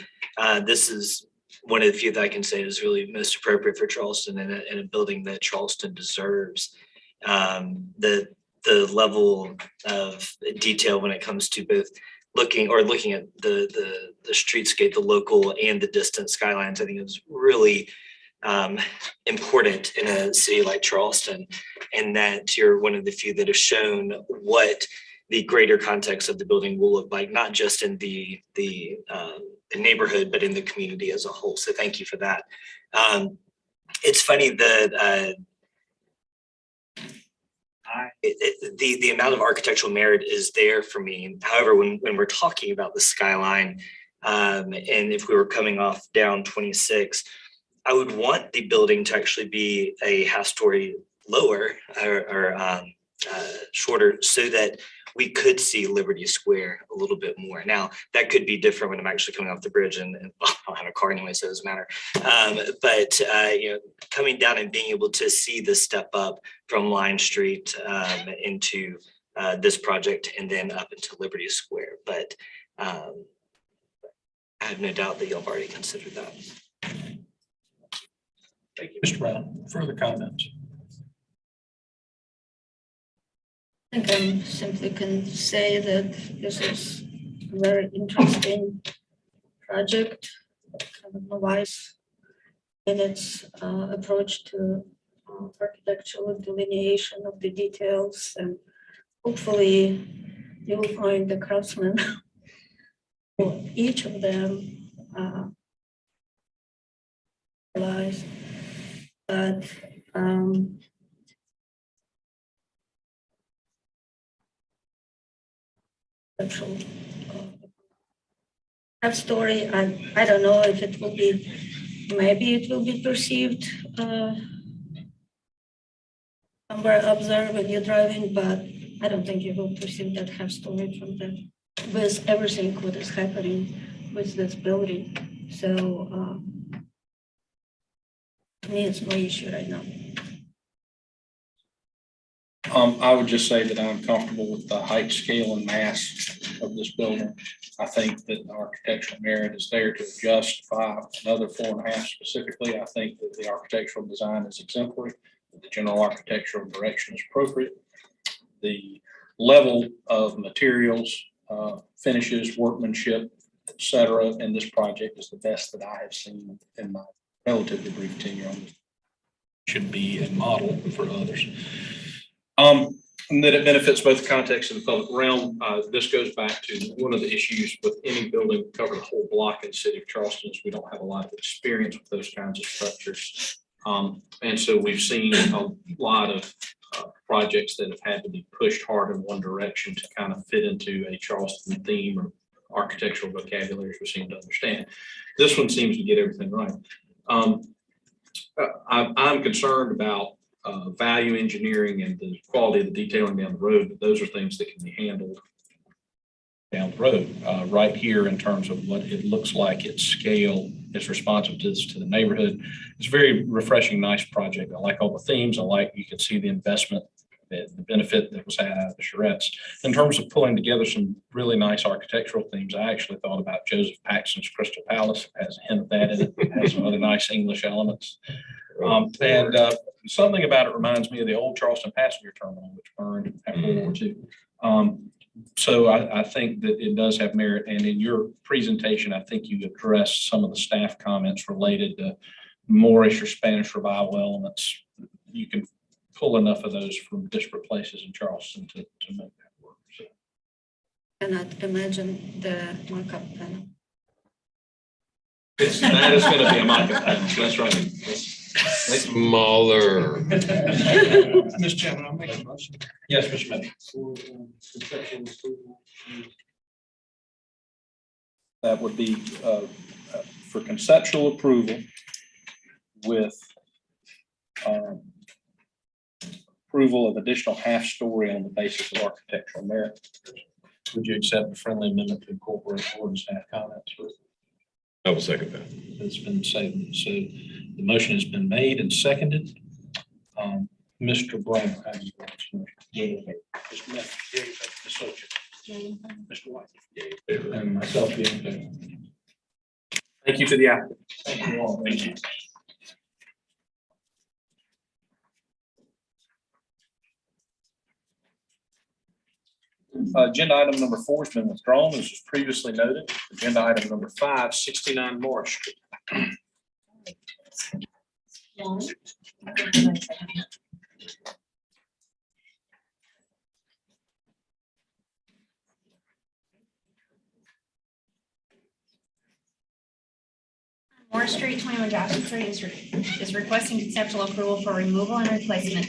K: this is one of the few that I can say is really most appropriate for Charleston and a building that Charleston deserves. The level of detail when it comes to both looking at the streetscape, the local and the distant skylines, I think is really important in a city like Charleston, and that you're one of the few that have shown what the greater context of the building will look like, not just in the neighborhood, but in the community as a whole. So thank you for that. It's funny that the amount of architectural merit is there for me. However, when we're talking about the skyline, and if we were coming off down 26, I would want the building to actually be a half story lower or shorter so that we could see Liberty Square a little bit more. Now, that could be different when I'm actually coming off the bridge and I don't have a car anyway, so it doesn't matter. But coming down and being able to see the step up from Line Street into this project and then up into Liberty Square. But I have no doubt that you'll have already considered that.
D: Thank you, Mr. Brown. Further comments?
F: I think I simply can say that this is a very interesting project. kind of novice in its approach to architectural delineation of the details, and hopefully you will find the craftsmen for each of them realize that conceptual that story, I don't know if it will be, maybe it will be perceived somewhere up there when you're driving, but I don't think you will perceive that half story from that with everything what is happening with this building. So to me, it's no issue right now.
D: I would just say that I'm comfortable with the height, scale, and mass of this building. I think that the architectural merit is there to justify another 4.5 specifically. I think that the architectural design is exemplary, that the general architectural direction is appropriate. The level of materials, finishes, workmanship, et cetera, in this project is the best that I have seen in my relatively brief tenure on this.
L: Should be a model for others.
D: And that it benefits both the context and the public realm. This goes back to one of the issues with any building cover the whole block in the city of Charleston is we don't have a lot of experience with those kinds of structures. And so we've seen a lot of projects that have had to be pushed hard in one direction to kind of fit into a Charleston theme or architectural vocabulary, as we seem to understand. This one seems to get everything right. I'm concerned about value engineering and the quality of the detailing down the road, but those are things that can be handled
L: Down the road, right here in terms of what it looks like, its scale, its responsiveness to the neighborhood. It's a very refreshing, nice project. I like all the themes. I like, you can see the investment, the benefit that was had out of the charrettes. In terms of pulling together some really nice architectural themes, I actually thought about Joseph Paxton's Crystal Palace. It has a hint of that in it. It has some other nice English elements. And something about it reminds me of the old Charleston passenger terminal, which burned after World War II. So I think that it does have merit. And in your presentation, I think you addressed some of the staff comments related to Moorish or Spanish revival elements. You can pull enough of those from disparate places in Charleston to make that work. So.
F: Cannot imagine the mock-up panel.
D: That is going to be a mock-up panel. That's right.
E: Smaller.
J: Mr. Chairman, I'll make a motion.
D: Yes, Mr. Smith.
J: For conceptual approval.
D: That would be for conceptual approval with approval of additional half-story on the basis of architectural merit.
L: Would you accept a friendly amendment to incorporate board and staff comments?
E: I will second that.
L: It's been said. So the motion has been made and seconded. Mr. Brown, how do you vote? Yay. Mr. Smith? Yay. Ms. Socha? Mr. White? Yay. And myself, yay.
D: Thank you to the applicant.
L: Thank you all. Thank you.
D: Agenda item number 4 has been withdrawn, as was previously noted. Agenda item number 5, 69 Morris Street.
B: Morris Street, 21 Joshua Street is requesting conceptual approval for removal and replacement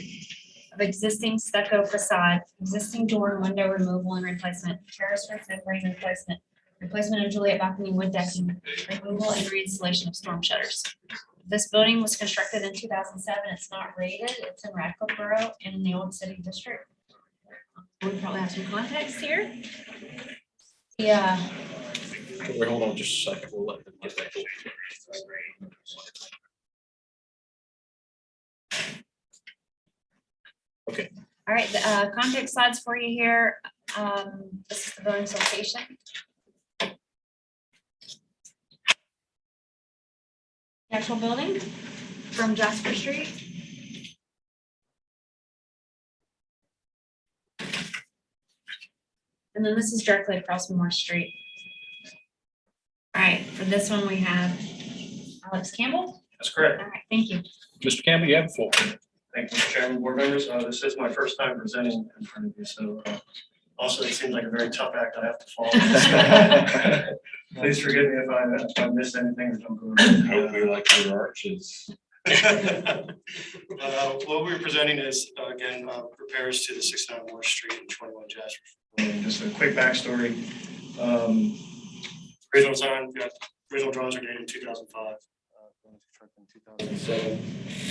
B: of existing stucco facade, existing door and window removal and replacement, terrace roof and frame replacement of Juliet balcony wood decking, removal and reinstallation of storm shutters. This building was constructed in 2007. It's not rated. It's in Radcliffe Borough in the old city district. We probably have some context here. Yeah.
D: Wait, hold on just a second. We'll let them get that. Okay.
B: All right, the context slides for you here. This is the building's location. Actual building from Jasper Street. And then this is directly across Moore Street. All right, for this one, we have Alex Campbell.
I: That's correct.
B: All right, thank you.
L: Mr. Campbell, you have the floor.
I: Thank you, Mr. Chairman, board members. This is my first time presenting in front of you, so also it seems like a very tough act I have to follow. Please forgive me if I missed anything or don't go over.
E: Hopefully like your arches.
I: What we're presenting is, again, repairs to the 69 Moore Street and 21 Jasper. And just a quick backstory. Original design, we got original drawings are dated 2005. 2007.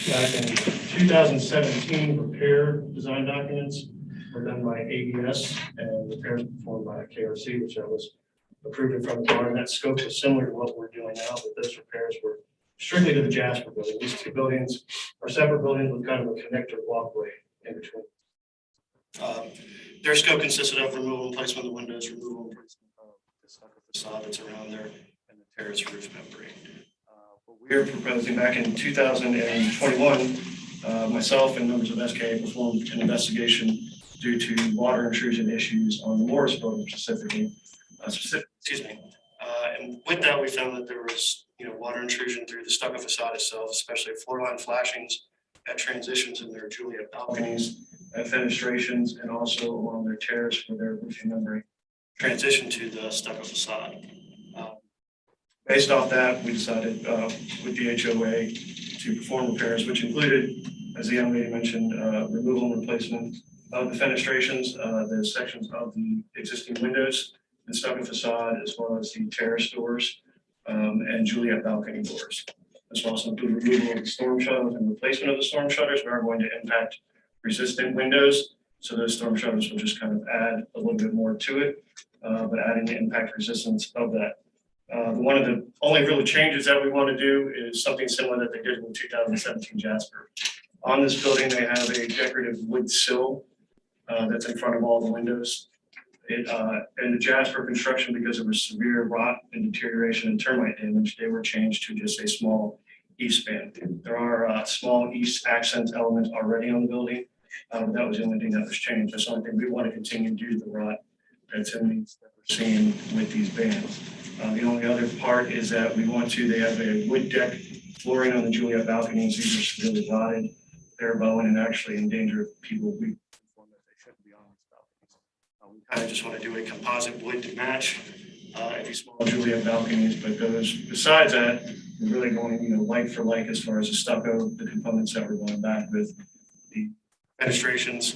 I: Back in 2017, repair design documents were done by ABS and repairs performed by KRC, which I was approved in front of the board. And that scope is similar to what we're doing now, but those repairs were strictly to the Jasper building. These two buildings are separate buildings with kind of a connector walkway in between. Their scope consisted of removal and placement of the windows, removal and placement of the stucco facade that's around there, and the terrace roof membrane. What we are proposing back in 2021, myself and members of SK performed an investigation due to water intrusion issues on the Morris building specifically. And with that, we found that there was, water intrusion through the stucco facade itself, especially floor line flashings at transitions in their Juliet balconies, at fenestrations, and also along their terrace where their roofing membrane transition to the stucco facade. Based off that, we decided with the HOA to perform repairs, which included, as the young lady mentioned, removal and replacement of the fenestrations, the sections of the existing windows, the stucco facade, as well as the terrace doors and Juliet balcony doors. This will also include removal of the storm shutters and replacement of the storm shutters. We are going to impact resistant windows. So those storm shutters will just kind of add a little bit more to it, but adding the impact resistance of that. One of the only real changes that we want to do is something similar that they did in 2017 Jasper. On this building, they have a decorative wood sill that's in front of all the windows. In the Jasper construction, because of a severe rot and deterioration and termite damage, they were changed to just a small east span. There are small east accent elements already on the building. But that was the only thing that was changed. That's the only thing we want to continue due to the rot that's in these that we're seeing with these bands. The only other part is that they have a wood deck flooring on the Juliet balconies. These are severely rotted, bare bone, and actually in danger of people that they shouldn't be on these balconies. We kind of just want to do a composite wood to match every small Juliet balconies, but besides that, we're really going, like for like as far as the stucco, the components that we're going back with, the fenestrations,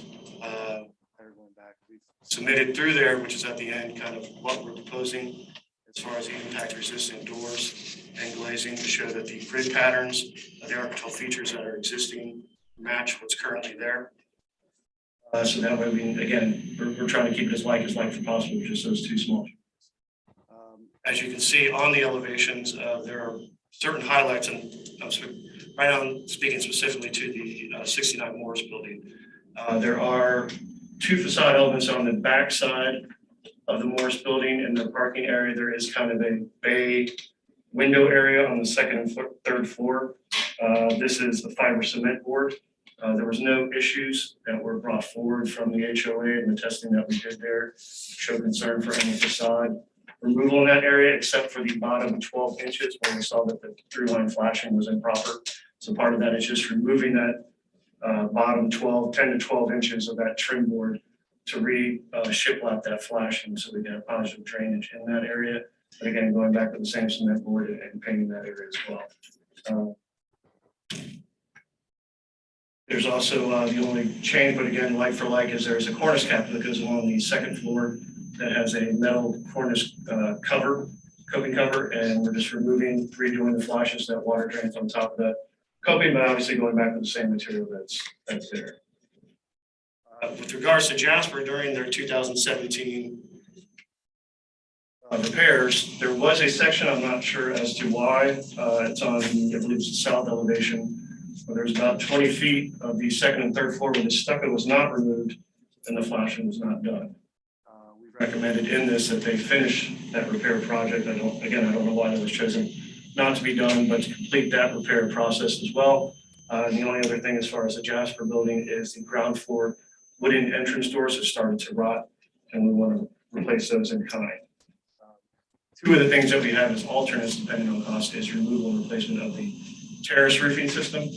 I: we've submitted through there, which is at the end, kind of what we're proposing as far as the impact resistant doors and glazing to show that the grid patterns of the architectural features that are existing match what's currently there. So that way we're trying to keep it as like as possible, just those two small. As you can see on the elevations, there are certain highlights, and right now I'm speaking specifically to the 69 Morris building. There are two facade elements on the back side of the Morris building. In the parking area, there is kind of a bay window area on the second and third floor. This is a fiber cement board. There was no issues that were brought forward from the HOA and the testing that we did there show concern for any facade removal in that area, except for the bottom 12 inches where we saw that the through line flashing was improper. So part of that is just removing that bottom 10 to 12 inches of that trim board to shiplap that flashing so we get a positive drainage in that area. But again, going back to the same cement board and painting that area as well. There's also the only change, but again, like for like, is there's a cornice cap that goes along the second floor that has a metal cornice coping cover, and we're just redoing the flashes that water drains on top of that coping, but obviously going back to the same material that's there. With regards to Jasper, during their 2017 repairs, there was a section, I'm not sure as to why, it's on, I believe it's the south elevation, where there's about 20 feet of the second and third floor where the stucco was not removed and the flashing was not done. We've recommended in this that they finish that repair project. I don't know why that was chosen not to be done, but to complete that repair process as well. And the only other thing as far as the Jasper building is the ground floor wooden entrance doors have started to rot, and we want to replace those in kind. Two of the things that we have as alternates, depending on cost, is removal and replacement of the terrace roofing system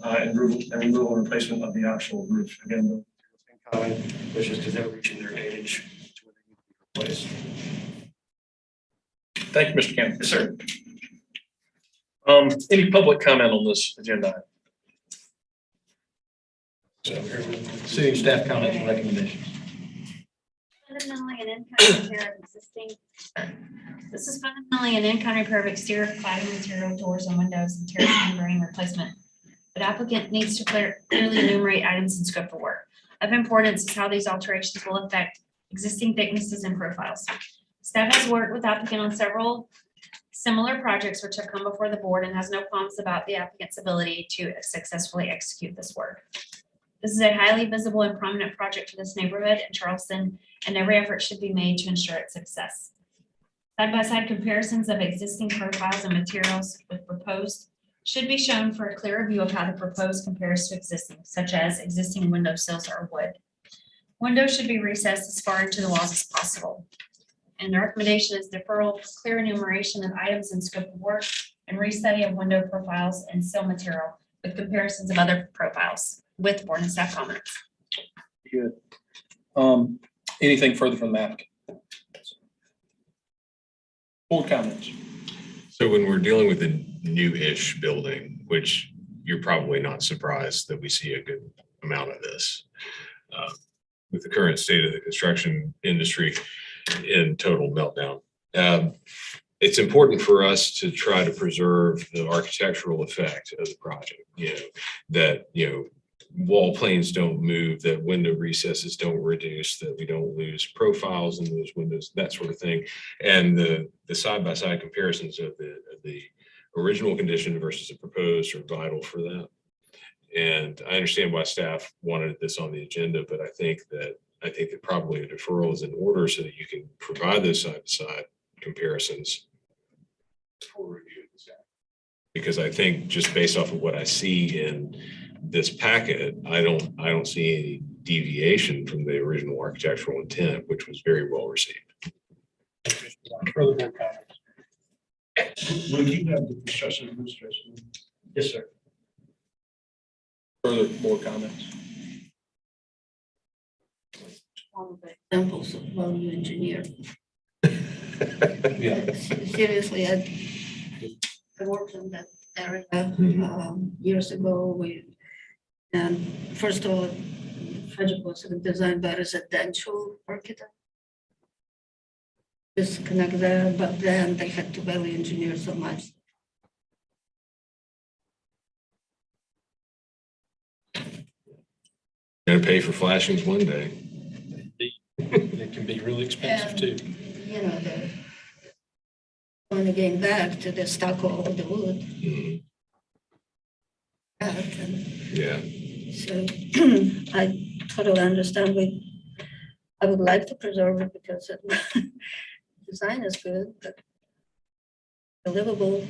I: and removal and replacement of the actual roof. Again, the thing common, which is because they're reaching their age to where they need to be replaced.
D: Thank you, Mr. Campbell.
I: Yes, sir.
D: Any public comment on this agenda? City staff comments and recommendations.
B: Fundamentally an in-kind repair of existing. This is fundamentally an in-kind repair of exterior cladding material, doors and windows and terrace membrane replacement. But applicant needs to clearly enumerate items in scope of work. Of importance is how these alterations will affect existing thicknesses and profiles. Staff has worked with applicant on several similar projects which have come before the board and has no qualms about the applicant's ability to successfully execute this work. This is a highly visible and prominent project for this neighborhood in Charleston, and every effort should be made to ensure its success. Side-by-side comparisons of existing profiles and materials with proposed should be shown for a clearer view of how the proposed compares to existing, such as existing window sills or wood. Windows should be recessed as far into the walls as possible. And the recommendation is deferral, clear enumeration of items in scope of work, and restudy of window profiles and sill material with comparisons of other profiles with board and staff comments.
D: Good. Anything further from the applicant? Board comments.
E: So when we're dealing with a new-ish building, which you're probably not surprised that we see a good amount of this, with the current state of the construction industry in total meltdown, it's important for us to try to preserve the architectural effect of the project. That wall planes don't move, that window recesses don't reduce, that we don't lose profiles in those windows, that sort of thing. And the side-by-side comparisons of the original condition versus the proposed are vital for that. And I understand why staff wanted this on the agenda, but I think that probably a deferral is in order so that you can provide those side-by-side comparisons for review. Because I think just based off of what I see in this packet, I don't see any deviation from the original architectural intent, which was very well received.
J: Further board comments? Will you have the construction administration?
D: Yes, sir. Further board comments?
F: One of the examples of value engineer.
J: Yeah.
F: Seriously, I worked in that area years ago. And first of all, the project was designed by a residential architect. Disconnect there, but then they had to value engineer so much.
E: Gonna pay for flashings one day.
L: It can be really expensive too.
F: You know, going again back to the stucco or the wood.
E: Mhm. Yeah.
F: So I totally understand. I would like to preserve it because design is good, but livable.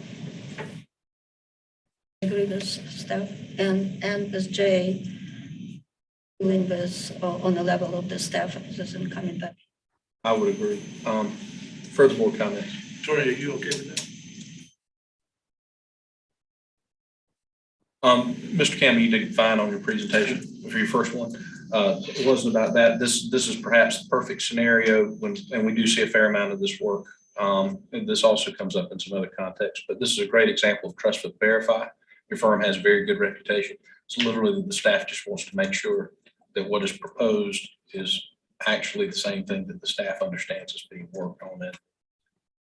F: I agree with stuff and with Jay doing this on the level of the staff isn't coming back.
D: I would agree. Further board comments?
C: Tori, are you okay with that?
D: Mr. Campbell, you did fine on your presentation for your first one. It wasn't about that. This is perhaps the perfect scenario and we do see a fair amount of this work. And this also comes up in some other contexts, but this is a great example of trust but verify. Your firm has a very good reputation. So literally the staff just wants to make sure that what is proposed is actually the same thing that the staff understands is being worked on in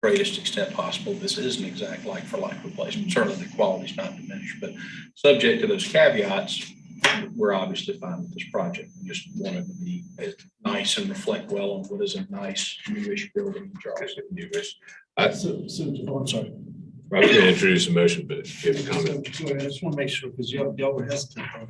D: greatest extent possible. This is an exact like for like replacement. Certainly the quality is not diminished, but subject to those caveats, we're obviously fine with this project. We just want it to be nice and reflect well on what is a nice newish building in Charleston.
E: Newish.
J: I'm sorry.
E: I was going to introduce a motion, but if you have a comment.
J: So I just want to make sure, because y'all were hesitant.
B: I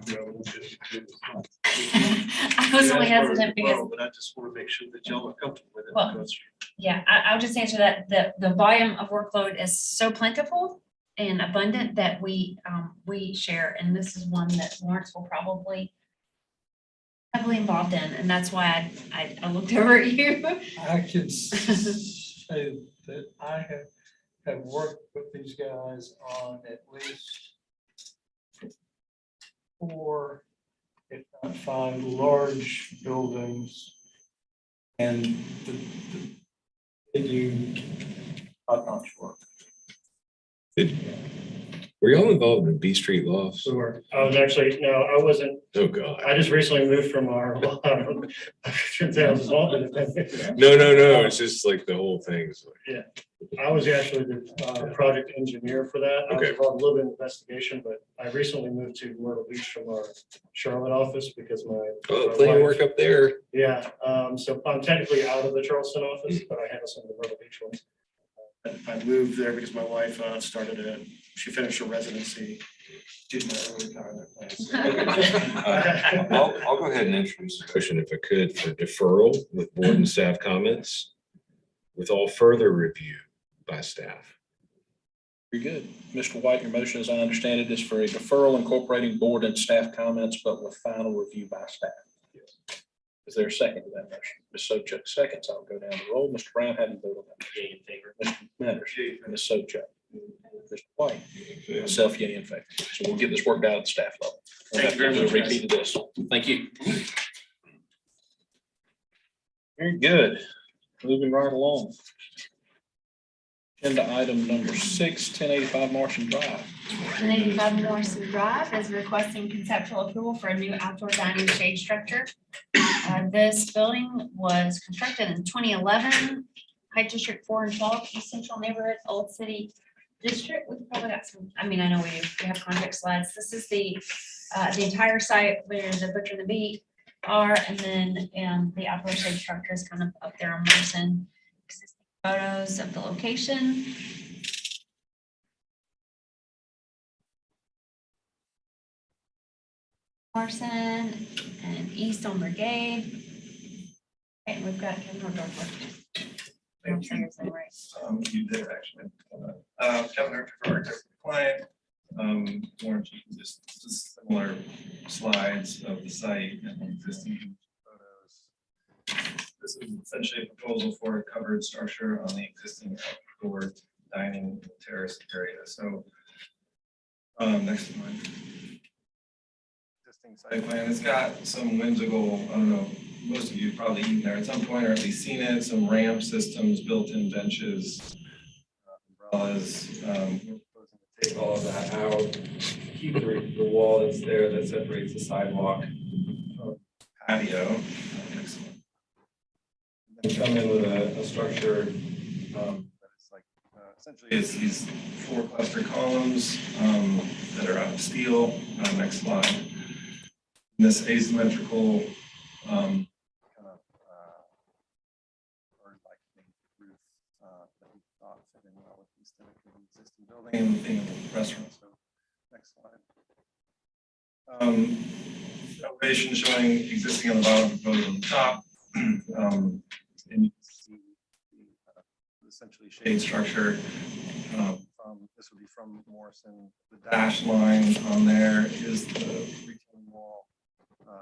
B: was only hesitant because,
C: But I just want to make sure that y'all are comfortable with it.
B: Well,
C: because
B: yeah, I'll just answer that. The volume of workload is so plentiful and abundant that we share, and this is one that Lawrence will probably heavily involved in, and that's why I looked over at you.
J: I can say that I have worked with these guys on at least 4, if not 5, large buildings. And they do top-notch work.
E: Were y'all involved in B Street lofts?
J: Sure. I was actually, no, I wasn't.
E: Oh, God.
J: I just recently moved from our.
E: No, it's just like the whole thing's like.
J: I was actually the project engineer for that. I was
E: Okay.
J: involved a little bit in investigation, but I recently moved to Myrtle Beach from our Charlotte office because my.
E: Oh,
J: my
E: plenty of
J: wife-
E: work up there.
J: Yeah, so I'm technically out of the Charleston office, but I handle some of the Myrtle Beach ones. I moved there because my wife she finished her residency. Did my early retirement plans.
E: I'll go ahead and introduce the motion if I could for deferral with board and staff comments with all further review by staff.
D: Very good. Mr. White, your motion, as I understand it, is for a deferral incorporating board and staff comments, but with final review by staff. Is there a second to that motion? Ms. Sojak seconds. I'll go down the roll. Mr. Brown, how do you vote on that? Yea in favor. Mr. Matters. Ms. Sojak. Mr. White. Myself, yea in favor. So we'll get this worked out at the staff level.
I: Thank you very much, guys.
D: Repeat of this. Thank you. Very good. Moving right along. Agenda item number 6, 1085 Marshall Drive.
B: 1085 Morrison Drive is requesting conceptual approval for a new outdoor dining shade structure. This building was constructed in 2011, Height District 4 and 12, East Central Neighborhood, Old City District. We've probably got some, I mean, I know we have contact slides. This is the entire site where the Butcher and the Beat are, and then the outdoor shade structure is kind of up there on Morrison. Existing photos of the location. Larson and East on Brigade. And we've got Kevin O'Donnell. I'm saying his name right.
M: You did actually. Kevin Archer for our client. Warren, you can just similar slides of the site and the existing photos. This is essentially a proposal for a covered structure on the existing outdoor dining terrace area. So next one. Existing site plan. It's got some whimsical, I don't know, most of you have probably eaten there at some point or at least seen it, some ramp systems, built-in benches, umbrellas. We're proposing to take all of that out, keep the wall that's there that separates the sidewalk from patio. Next one. And come in with a structure that is like essentially it's these 4 cluster columns that are out of steel. Next slide. This asymmetrical kind of bird-like roof that we thought fit in well with the aesthetic of the existing building and being a restaurant. So next slide. Elevation showing existing on the bottom, proposed on the top. And you can see the essentially shade structure. This would be from Morrison. The dashed line on there is the retaining wall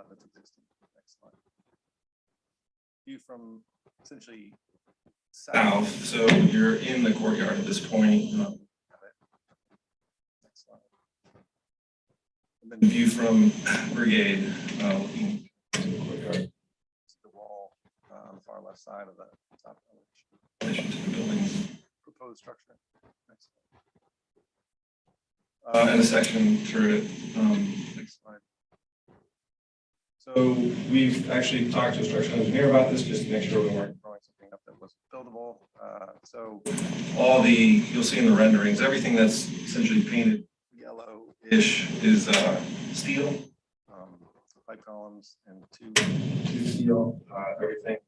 M: that's existing. Next slide. View from essentially south, so you're in the courtyard at this point. Next slide. And then view from Brigade, looking to the courtyard. The wall on the far left side of the top elevation to the building's proposed structure. Next slide. And a section through it. Next slide. So we've actually talked to a structural engineer about this just to make sure we weren't throwing something up that was buildable. So all you'll see in the renderings, everything that's essentially painted yellow-ish is steel, pipe columns and two steel. Everything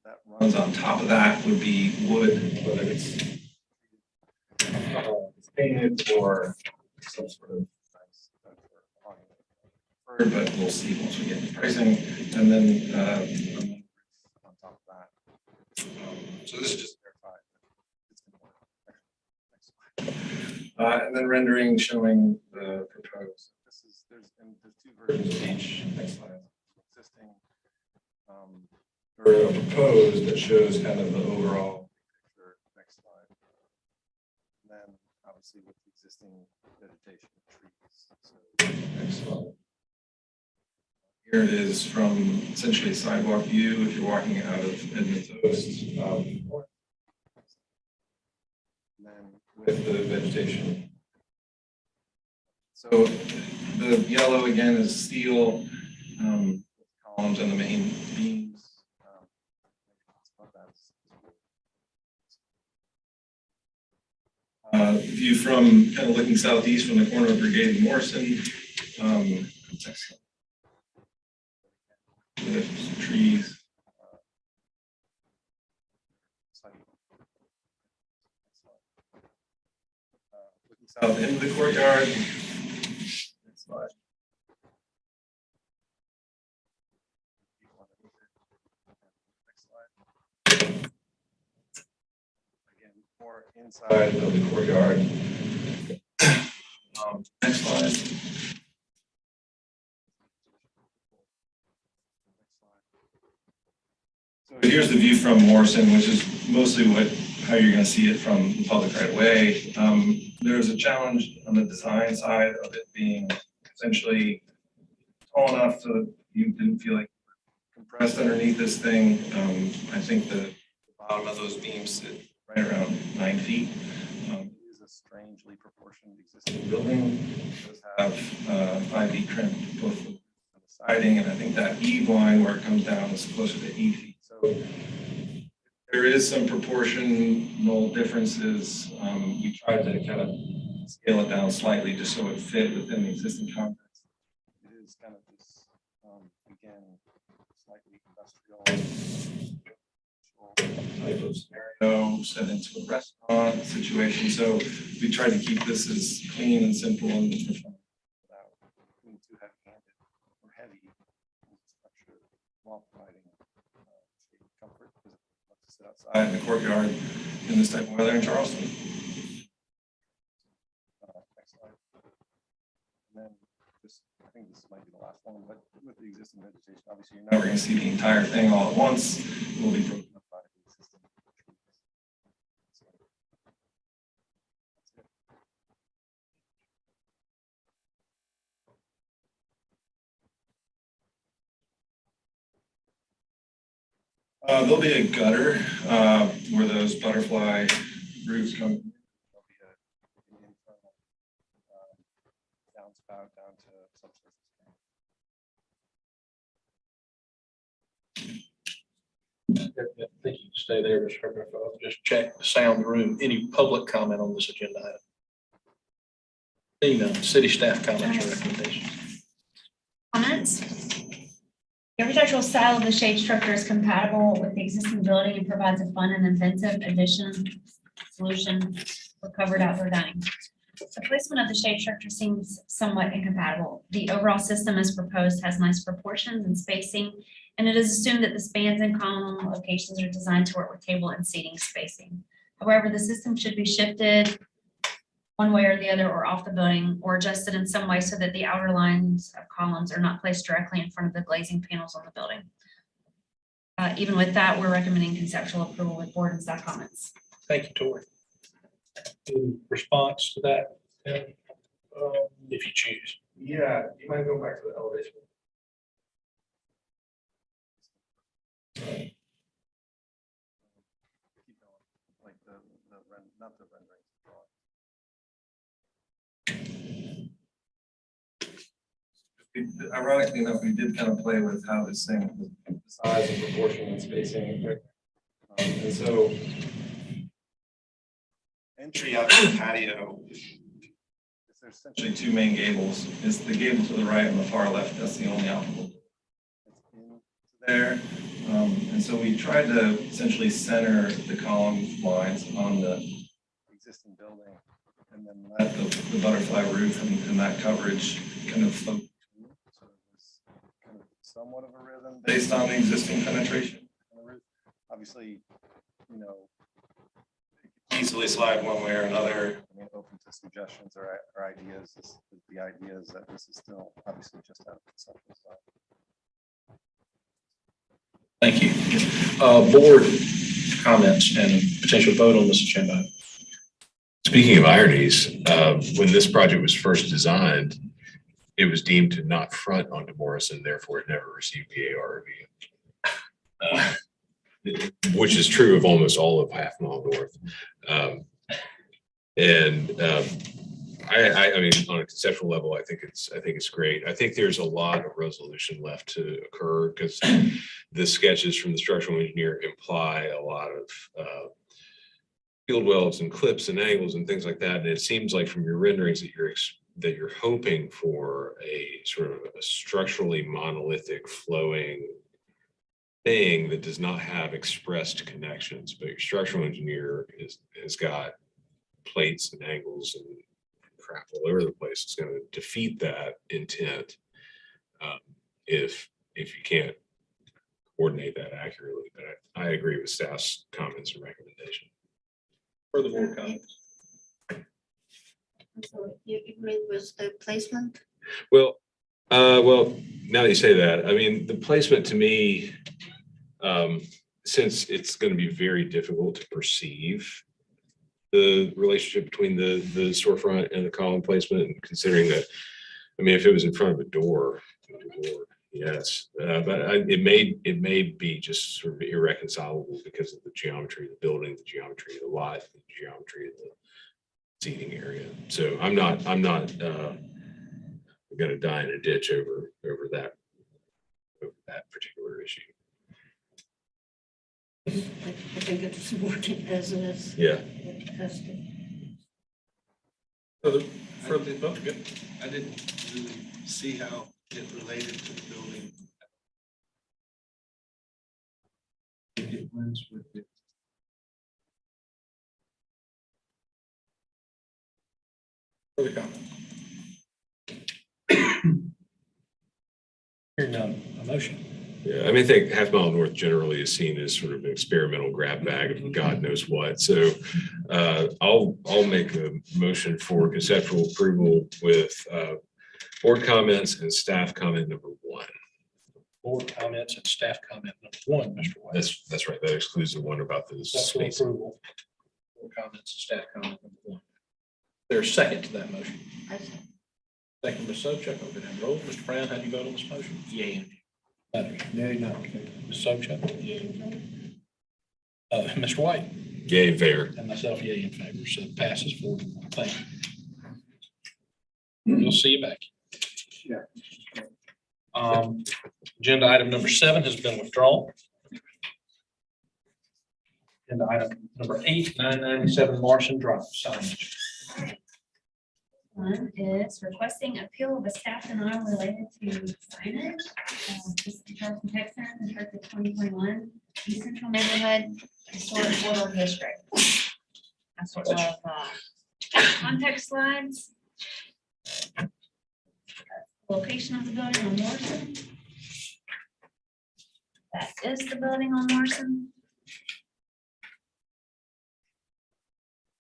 M: that runs on top of that would be wood, whether it's painted or some sort of nice but we'll see once we get into pricing. And then on top of that. So this is just verified. It's going to work. And then rendering showing the proposed. There's 2 versions of each. Next slide. Existing or proposed that shows kind of the overall picture then obviously with the existing vegetation trees. So, next slide. Here it is from essentially sidewalk view if you're walking out of Edmonds Oast. And then with the vegetation. So the yellow again is steel columns and the main beams. View from kind of looking southeast from the corner of Brigade and Morrison. With trees. Looking south into the courtyard. Next slide. Next slide. Again, more inside of the courtyard. Next slide. So here's the view from Morrison, which is mostly how you're going to see it from the public right away. There's a challenge on the design side of it being essentially tall enough so that you didn't feel like compressed underneath this thing. I think the bottom of those beams sit right around 9 feet. It is a strangely proportioned existing building. It does have 5 feet trim both the siding, and I think that eave line where it comes down is closer to 8 feet. So there is some proportional differences. We tried to kind of scale it down slightly just so it fit within the existing context. It is kind of this, again, slightly industrial type of scenario set into a restaurant situation. So we tried to keep this as clean and simple and without being too heavy-handed or heavy structure while providing comfort because it lets us sit outside in the courtyard in this type of weather in Charleston. Next slide. And then just, I think this might be the last one, but with the existing vegetation, obviously you're never going to see the entire thing all at once. It will be broken up by the existing trees. So, that's it. There'll be a gutter where those butterfly roofs come. There'll be an internal downspout down to subsurface.
L: I think you can stay there, Mr. Herman. I'll just check the sound room. Any public comment on this agenda item? Seeing none, city staff comments or recommendations?
B: Comments? The architectural style of the shade structure is compatible with the existing building and provides a fun and inventive solution for covered outdoor dining. The placement of the shade structure seems somewhat incompatible. The overall system as proposed has nice proportions and spacing, and it is assumed that the spans and column locations are designed to work with table and seating spacing. However, the system should be shifted one way or the other or off the building or adjusted in some way so that the outer lines of columns are not placed directly in front of the glazing panels on the building. Even with that, we're recommending conceptual approval with board and staff comments.
L: Thank you, Tori. In response to that, if you choose.
M: Yeah, you might go back to the elevation. Keep going, like not the rendering. Ironically enough, we did kind of play with how this thing, the size and proportion and spacing. And so entry out to the patio, there's essentially two main gables. It's the gable to the right and the far left. That's the only outlet that's in there. And so we tried to essentially center the column lines on the existing building and then let the butterfly roof and that coverage kind of float. So it was kind of somewhat of a rhythm based on the existing penetration on the roof. Obviously, you know, easily slide one way or another. I mean, open to suggestions or ideas. The idea is that this is still obviously just out of conceptual side.
L: Thank you. Board comments and potential vote on this agenda.
E: Speaking of ironies, when this project was first designed, it was deemed to not front onto Morrison, therefore it never received the AR review. Which is true of almost all of Half Mile North. I mean, on a conceptual level, I think it's great. I think there's a lot of resolution left to occur because the sketches from the structural engineer imply a lot of field wells and clips and angles and things like that. And it seems like from your renderings that you're hoping for a sort of a structurally monolithic flowing thing that does not have expressed connections, but your structural engineer has got plates and angles and crap all over the place. It's going to defeat that intent if you can't coordinate that accurately. But I agree with staff's comments and recommendation.
D: Further board comments?
F: So you agree with the placement?
E: Well, now that you say that, I mean, the placement to me, since it's going to be very difficult to perceive the relationship between the storefront and the column placement, and considering that, I mean, if it was in front of a door, yes, but it may be just sort of irreconcilable because of the geometry of the building, the geometry of the lot, the geometry of the seating area. So I'm not going to die in a ditch over that particular issue.
F: I think it's working as it is.
E: Yeah.
F: It has to.
D: Further, good.
C: I didn't really see how it related to the building. It blends with it.
D: Further comment? Hearing none, a motion.
E: Yeah, I mean, I think Half Mile North generally is seen as sort of an experimental grab bag of God knows what. So I'll make a motion for conceptual approval with board comments and staff comment number 1.
L: Board comments and staff comment number 1, Mr. White.
E: That's right. That excludes the one about the
L: Conceptual
E: space.
L: approval. Board comments and staff comment number 1. There's a second to that motion.
F: I think.
L: Second, Ms. Sobchak, I'll go down the roll. Mr. Brown, how do you vote on this motion?
D: Yay.
L: Yay, no. Ms. Sobchak?
F: Yeah, in favor.
L: Mr. White?
E: Yay in favor.
L: And myself, yay in favor. So it passes 4-1. Thank you. We'll see you back. Agenda item number 7 has been withdrawn. Agenda item number 8, 997 Marshall Drive, signage.
B: One is requesting appeal of a staff denial related to signage. This is Charleston, Texas, constructed 2021, East Central Neighborhood Historic Border District. I sort of context slides. Location of the building on Morrison. That is the building on Morrison.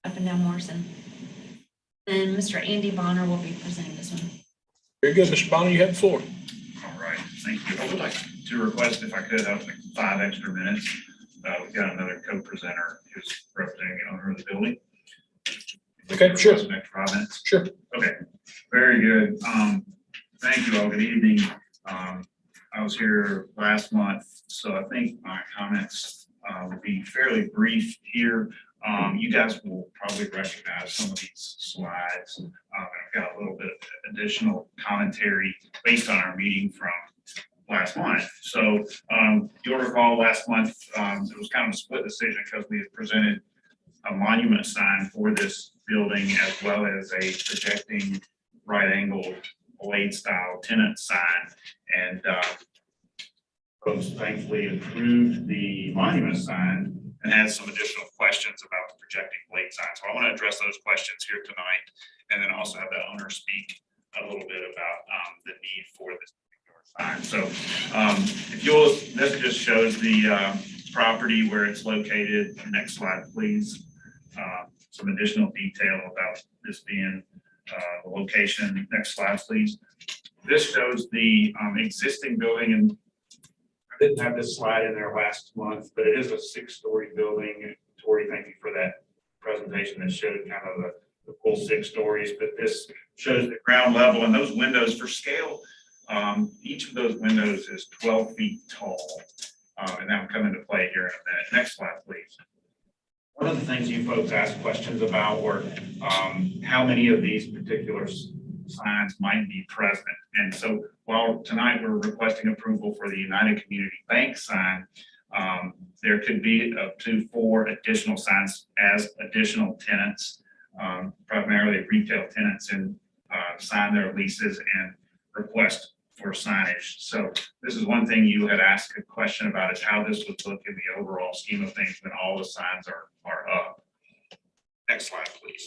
B: Up and down Morrison. And Mr. Andy Bonner will be presenting this one.
D: Very good, Mr. Bonner, you have the floor.
G: All right, thank you. I would like to request, if I could, have like 5 extra minutes. We've got another co-presenter who's representing the owner of the building.
D: Okay, sure.
G: Request an extra 5 minutes.
D: Sure.
G: Okay, very good. Thank you all. Good evening. I was here last month, so I think my comments will be fairly brief here. You guys will probably recognize some of these slides. I've got a little bit of additional commentary based on our meeting from last month. So you'll recall last month, it was kind of a split decision because we had presented a monument sign for this building as well as a projecting right angle blade style tenant sign. And folks thankfully approved the monument sign and had some additional questions about the projecting blade sign. So I want to address those questions here tonight, and then also have the owner speak a little bit about the need for this sign. So if you'll, this just shows the property where it's located. Next slide, please. Some additional detail about this being the location. Next slide, please. This shows the existing building, and I didn't have this slide in there last month, but it is a 6-story building. Tori, thank you for that
N: presentation that showed kind of the full 6 stories, but this shows the ground level and those windows for scale. Each of those windows is 12 feet tall. And that will come into play here in a minute. Next slide, please. One of the things you folks asked questions about were how many of these particular signs might be present. And so while tonight we're requesting approval for the United Community Bank sign, there could be up to 4 additional signs as additional tenants, primarily retail tenants, and sign their leases and request for signage. So this is one thing you had asked a question about, is how this would look in the overall scheme of things when all the signs are up. Next slide, please.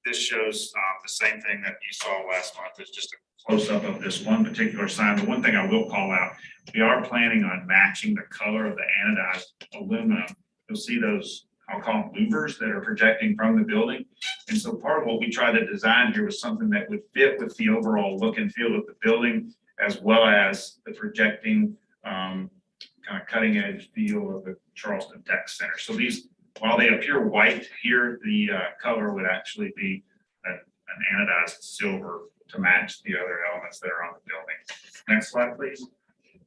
N: This shows the same thing that you saw last month. It's just a close-up of this one particular sign. The one thing I will call out, we are planning on matching the color of the anodized aluminum. You'll see those, I'll call them louvers, that are projecting from the building. And so part of what we tried to design here was something that would fit with the overall look and feel of the building, as well as the projecting kind of cutting edge feel of the Charleston Tech Center. So these, while they appear white here, the color would actually be an anodized silver to match the other elements that are on the building. Next slide, please.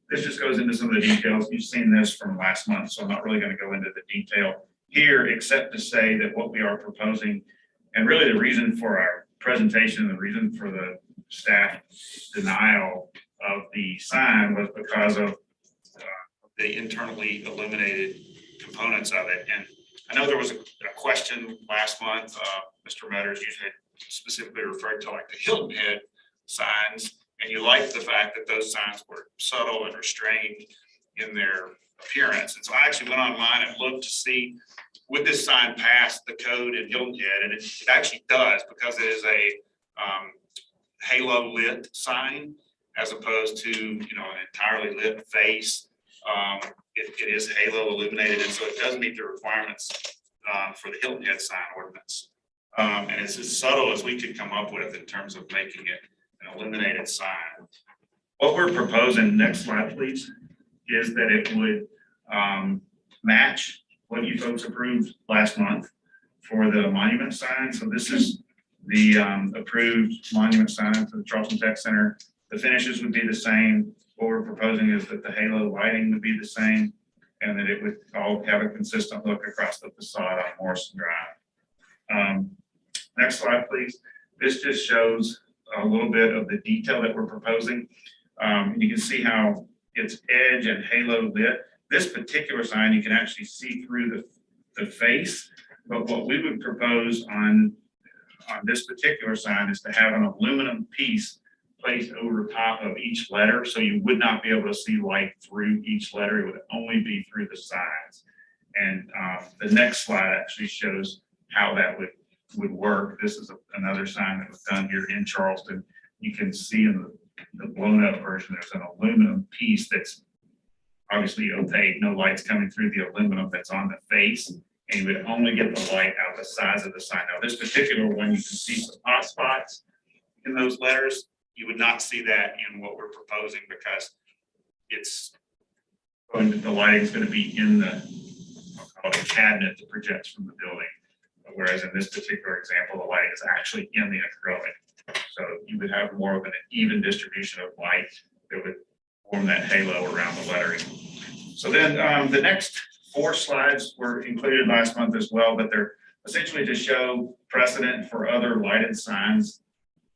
N: This just goes into some of the details. You've seen this from last month, so I'm not really going to go into the detail here, except to say that what we are proposing, and really the reason for our presentation, the reason for the staff denial of the sign was because of the internally illuminated components of it. And I know there was a question last month, Mr. Metters, you had specifically referred to like the Hilton Head signs, and you liked the fact that those signs were subtle and restrained in their appearance. And so I actually went online and looked to see, would this sign pass the code in Hilton Head? And it actually does, because it is a halo lit sign as opposed to, you know, an entirely lit face. It is halo illuminated, and so it does meet the requirements for the Hilton Head sign ordinance. And it's as subtle as we could come up with in terms of making it an illuminated sign. What we're proposing, next slide please, is that it would match what you folks approved last month for the monument sign. So this is the approved monument sign for the Charleston Tech Center. The finishes would be the same. What we're proposing is that the halo lighting would be the same, and that it would all have a consistent look across the facade on Morrison Drive. Next slide, please. This just shows a little bit of the detail that we're proposing. You can see how it's edge and halo lit. This particular sign, you can actually see through the face, but what we would propose on this particular sign is to have an aluminum piece placed over top of each letter, so you would not be able to see light through each letter. It would only be through the sides. And the next slide actually shows how that would work. This is another sign that was done here in Charleston. You can see in the blown up version, there's an aluminum piece that's obviously opaque, no light's coming through the aluminum that's on the face, and you would only get the light out the sides of the sign. Now, this particular one, you can see some hot spots in those letters. You would not see that in what we're proposing, because the lighting is going to be in the, I'll call it a cabinet that projects from the building. Whereas in this particular example, the light is actually in the acrylic. So you would have more of an even distribution of light that would form that halo around the lettering. So then the next 4 slides were included last month as well, but they're essentially to show precedent for other lighted signs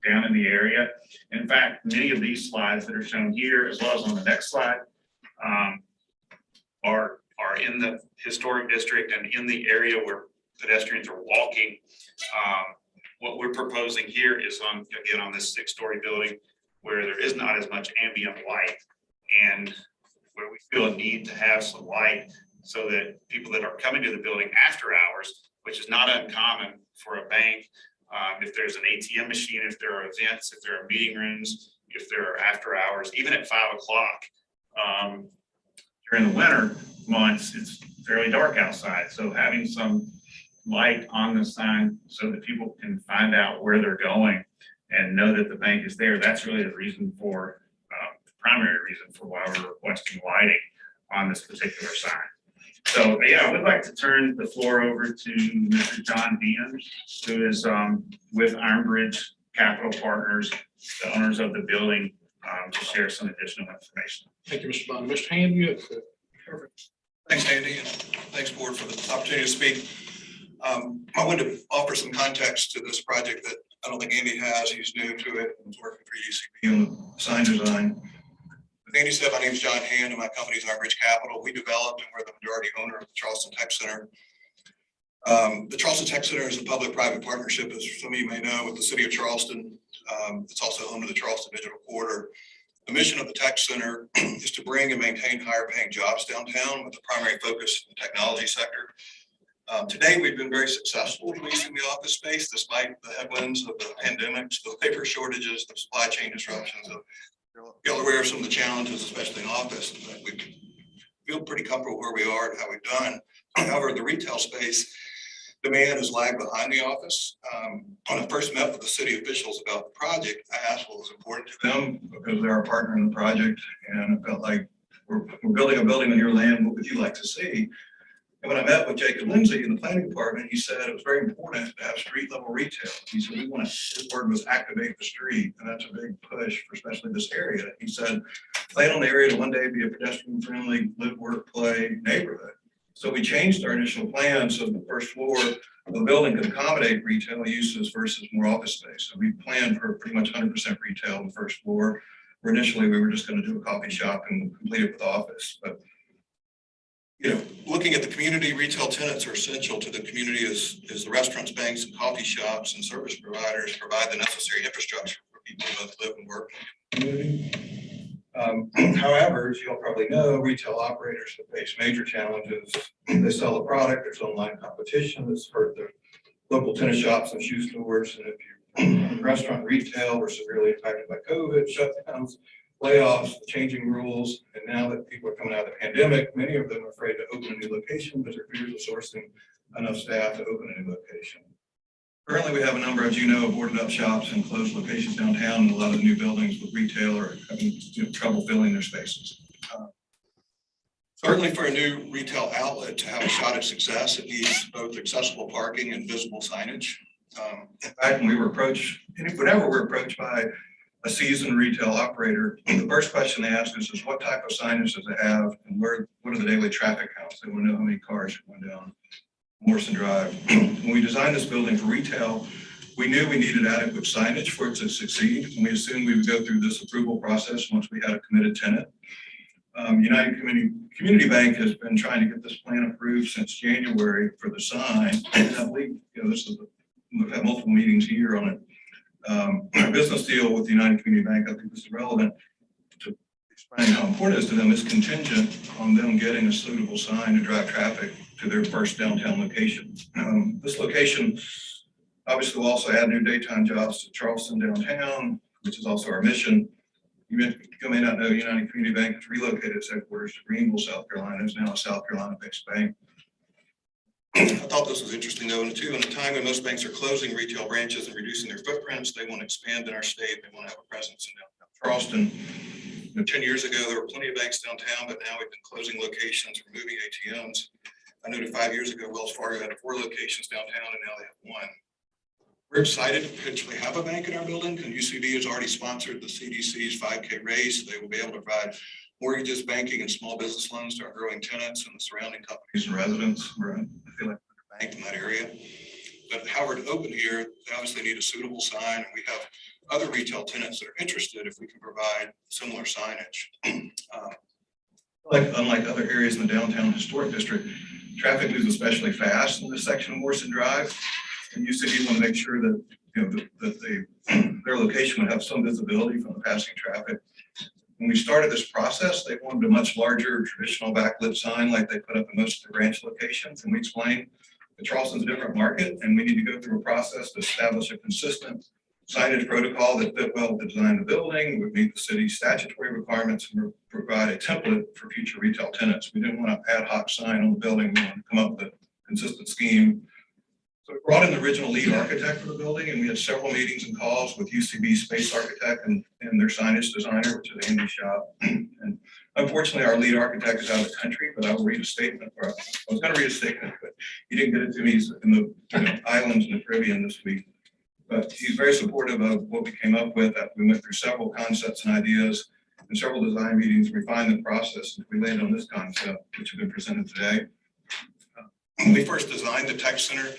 N: down in the area. In fact, many of these slides that are shown here, as well as on the next slide, are in the historic district and in the area where pedestrians are walking. What we're proposing here is again on this 6-story building where there is not as much ambient light, and where we feel a need to have some light so that people that are coming to the building after hours, which is not uncommon for a bank, if there's an ATM machine, if there are events, if there are meeting rooms, if there are after hours, even at 5 o'clock. During the winter months, it's fairly dark outside. So having some light on the sign so that people can find out where they're going and know that the bank is there, that's really the reason for, the primary reason for why we're requesting lighting on this particular sign. So, yeah, I would like to turn the floor over to Mr. John Dean, who is with Ironbridge Capital Partners, the owners of the building, to share some additional information.
L: Thank you, Mr. Bond. Mr. Hand, you have
O: Perfect. Thanks, Andy, and thanks, board, for the opportunity to speak. I wanted to offer some context to this project that I don't think Andy has. He's new to it and was working for UCB on the sign design. As Andy said, my name is John Hand and my company is Ironbridge Capital. We developed and we're the majority owner of the Charleston Tech Center. The Charleston Tech Center is a public-private partnership, as some of you may know, with the city of Charleston. It's also home to the Charleston Digital Quarter. The mission of the Tech Center is to bring and maintain higher paying jobs downtown with a primary focus in the technology sector. Today, we've been very successful leasing the office space despite the headwinds of the pandemics, the labor shortages, the supply chain disruptions. You're aware of some of the challenges, especially in office. But we feel pretty comfortable where we are and how we've done. However, the retail space demand has lagged behind the office. When I first met with the city officials about the project, I asked what was important to them because they're our partner in the project. And I felt like we're building a building on your land. What would you like to see? And when I met with Jacob Lindsay in the planning department, he said it was very important to have street level retail. He said, we want to, his word was activate the street. And that's a big push for especially this area. He said, plan on the area to one day be a pedestrian friendly, live, work, play neighborhood. So we changed our initial plan so the first floor of the building could accommodate retail uses versus more office space. So we planned for pretty much 100% retail on the first floor. Where initially we were just going to do a coffee shop and complete it with office. But looking at the community, retail tenants are essential to the community as the restaurants, banks, and coffee shops and service providers provide the necessary infrastructure for people to both live and work in the community. However, as you all probably know, retail operators have faced major challenges. They sell a product, there's online competition that's hurt their local tennis shops and shoe stores. And if you're in restaurant retail, we're severely impacted by COVID, shutdowns, layoffs, changing rules. And now that people are coming out of the pandemic, many of them are afraid to open a new location because they're fears of sourcing enough staff to open a new location. Currently, we have a number, as you know, of boarded up shops and closed locations downtown, and a lot of the new buildings with retail are having trouble filling their spaces. Certainly for a new retail outlet to have a shot at success, it needs both accessible parking and visible signage. In fact, when we were approached, whenever we're approached by a seasoned retail operator, the first question they ask us is what type of signage does it have and what are the daily traffic counts? They want to know how many cars are going down Morrison Drive. When we designed this building for retail, we knew we needed adequate signage for it to succeed. And we assumed we would go through this approval process once we had a committed tenant. United Community Bank has been trying to get this plan approved since January for the sign. And I believe, we've had multiple meetings here on it. Our business deal with the United Community Bank, I think this is relevant to explain how important it is to them, is contingent on them getting a suitable sign to drive traffic to their first downtown location. This location obviously will also add new daytime jobs to Charleston downtown, which is also our mission. You may not know United Community Bank has relocated its headquarters to Greenville, South Carolina. It's now a South Carolina-based bank. I thought this was interesting though, and too, in a time when most banks are closing retail branches and reducing their footprints, they want to expand in our state. They want to have a presence in downtown Charleston. 10 years ago, there were plenty of banks downtown, but now we've been closing locations, removing ATMs. I noted 5 years ago, Wells Fargo had 4 locations downtown, and now they have 1. We're excited to potentially have a bank in our building, and UCB has already sponsored the CDC's 5K race. They will be able to provide mortgages, banking, and small business loans to our growing tenants and the surrounding companies and residents. I feel like we're banked in that area. But however, to open here, they obviously need a suitable sign, and we have other retail tenants that are interested if we can provide similar signage. Unlike other areas in the downtown historic district, traffic moves especially fast in this section of Morrison Drive. And UCB want to make sure that their location would have some visibility from the passing traffic. When we started this process, they wanted a much larger traditional backlit sign like they put up in most of the branch locations. And we explained that Charleston's a different market and we need to go through a process to establish a consistent signage protocol that fit well with the design of the building, would meet the city's statutory requirements, and provide a template for future retail tenants. We didn't want an ad hoc sign on the building. We wanted to come up with a consistent scheme. So we brought in the original lead architect for the building, and we had several meetings and calls with UCB space architect and their signage designer, which is Andy's shop. And
N: Unfortunately, our lead architect is out of the country, but I will read a statement, or I was gonna read a statement, but he didn't get it to me. He's in the islands in the Caribbean this week. But he's very supportive of what we came up with. We went through several concepts and ideas and several design meetings, refined the process. We landed on this concept, which has been presented today.
O: When we first designed the tech center,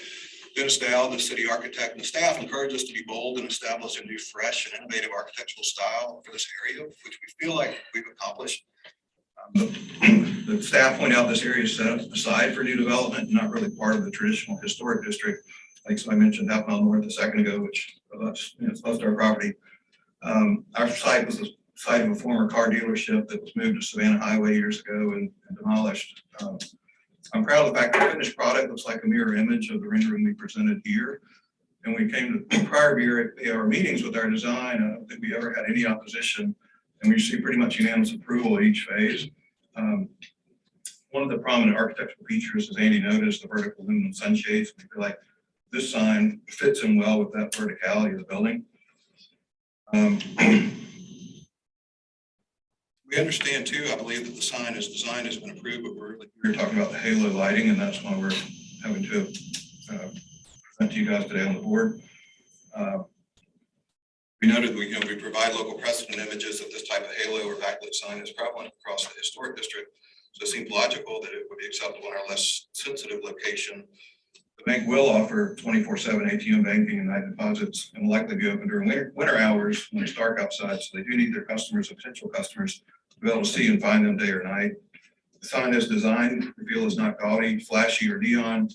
O: Dennis Dowd, the city architect, and the staff encouraged us to be bold and establish a new, fresh, and innovative architectural style for this area, which we feel like we've accomplished.
N: The staff point out this area is set aside for new development, not really part of the traditional historic district. Like I mentioned, half mile north a second ago, which it's close to our property. Our site was the site of a former car dealership that was moved to Savannah Highway years ago and demolished. I'm proud of the fact that the finished product looks like a mirror image of the rendering we presented here. And we came to the prior year at our meetings with our design. I don't think we ever had any opposition, and we see pretty much unanimous approval at each phase. One of the prominent architectural features, as Andy noticed, the vertical aluminum sunshades. We feel like this sign fits in well with that verticality of the building.
O: We understand too, I believe that the design has been approved, but we're
N: talking about the halo lighting, and that's why we're having to present to you guys today on the board.
O: We noted we provide local precedent images of this type of halo or backlit sign is prevalent across the historic district. So it seems logical that it would be acceptable in our less sensitive location.
N: The bank will offer 24/7 ATM banking and night deposits, and will likely be open during winter hours when it's dark outside. So they do need their customers and potential customers to be able to see and find them day or night. The sign is designed, we feel, is not gaudy, flashy, or neon,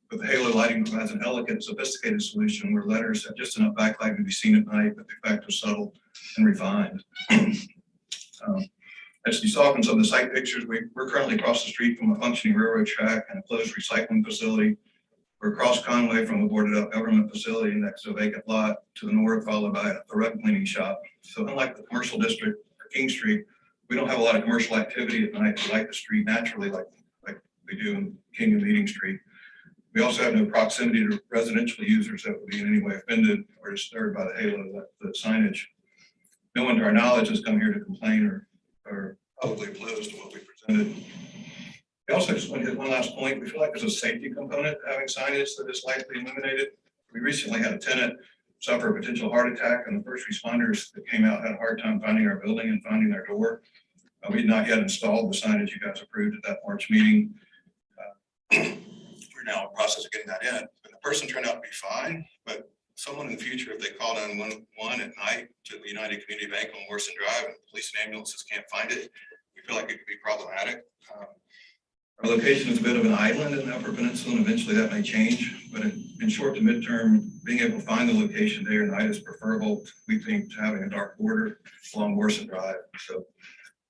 N: but the halo lighting provides an elegant, sophisticated solution where letters have just enough backlight to be seen at night, but the effect is subtle and refined. As you saw from some of the site pictures, we're currently across the street from a functioning railroad track and a closed recycling facility. We're across Conway from a boarded up government facility next to a vacant lot to the north, followed by a rug cleaning shop. So unlike the commercial district or King Street, we don't have a lot of commercial activity at night to light the street naturally like we do in King and Meeting Street. We also have no proximity to residential users that would be in any way offended or disturbed by the halo, the signage. No one to our knowledge has come here to complain or publicly opposed to what we presented. We also just want to hit one last point. We feel like there's a safety component to having signage that is lightly illuminated. We recently had a tenant suffer a potential heart attack, and the first responders that came out had a hard time finding our building and finding their door. We had not yet installed the signage you guys approved at that March meeting.
O: We're now in the process of getting that in. And the person turned out to be fine, but someone in the future, if they call 911 at night to the United Community Bank on Morrison Drive and police and ambulances can't find it, we feel like it could be problematic.
N: Our location is a bit of an island in the Upper Peninsula, and eventually that may change. But in short to midterm, being able to find the location day or night is preferable, we think, to having a dark border along Morrison Drive. So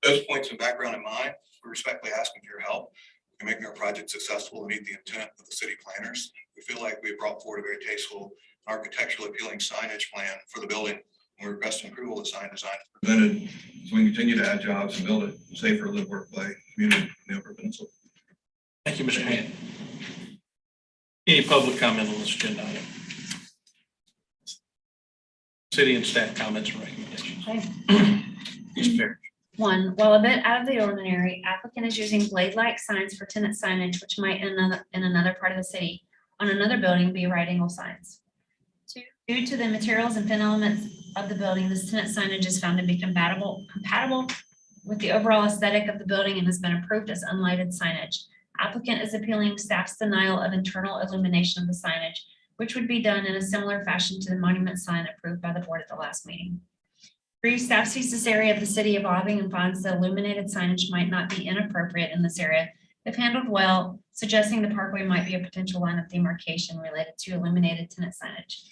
O: those points and background in mind, we're respectfully asking for your help in making our project successful and meet the intent of the city planners. We feel like we have brought forward a very tasteful, architecturally appealing signage plan for the building. We're requesting approval of the sign design
N: presented so we can continue to add jobs and build a safer live, work, play community in the Upper Peninsula.
L: Thank you, Mr. Hand. Any public comment on this agenda item? City and staff comments and recommendations.
B: Okay.
L: Ms. Perry.
B: 1, while a bit out of the ordinary, applicant is using blade-like signs for tenant signage, which might in another part of the city, on another building, be right angle signs. 2, due to the materials and fin elements of the building, this tenant signage is found to be compatible with the overall aesthetic of the building and has been approved as unlighted signage. Applicant is appealing staff's denial of internal illumination of the signage, which would be done in a similar fashion to the monument sign approved by the board at the last meeting. 3, staff sees this area of the city evolving and finds the illuminated signage might not be inappropriate in this area if handled well, suggesting the parkway might be a potential line of demarcation related to illuminated tenant signage.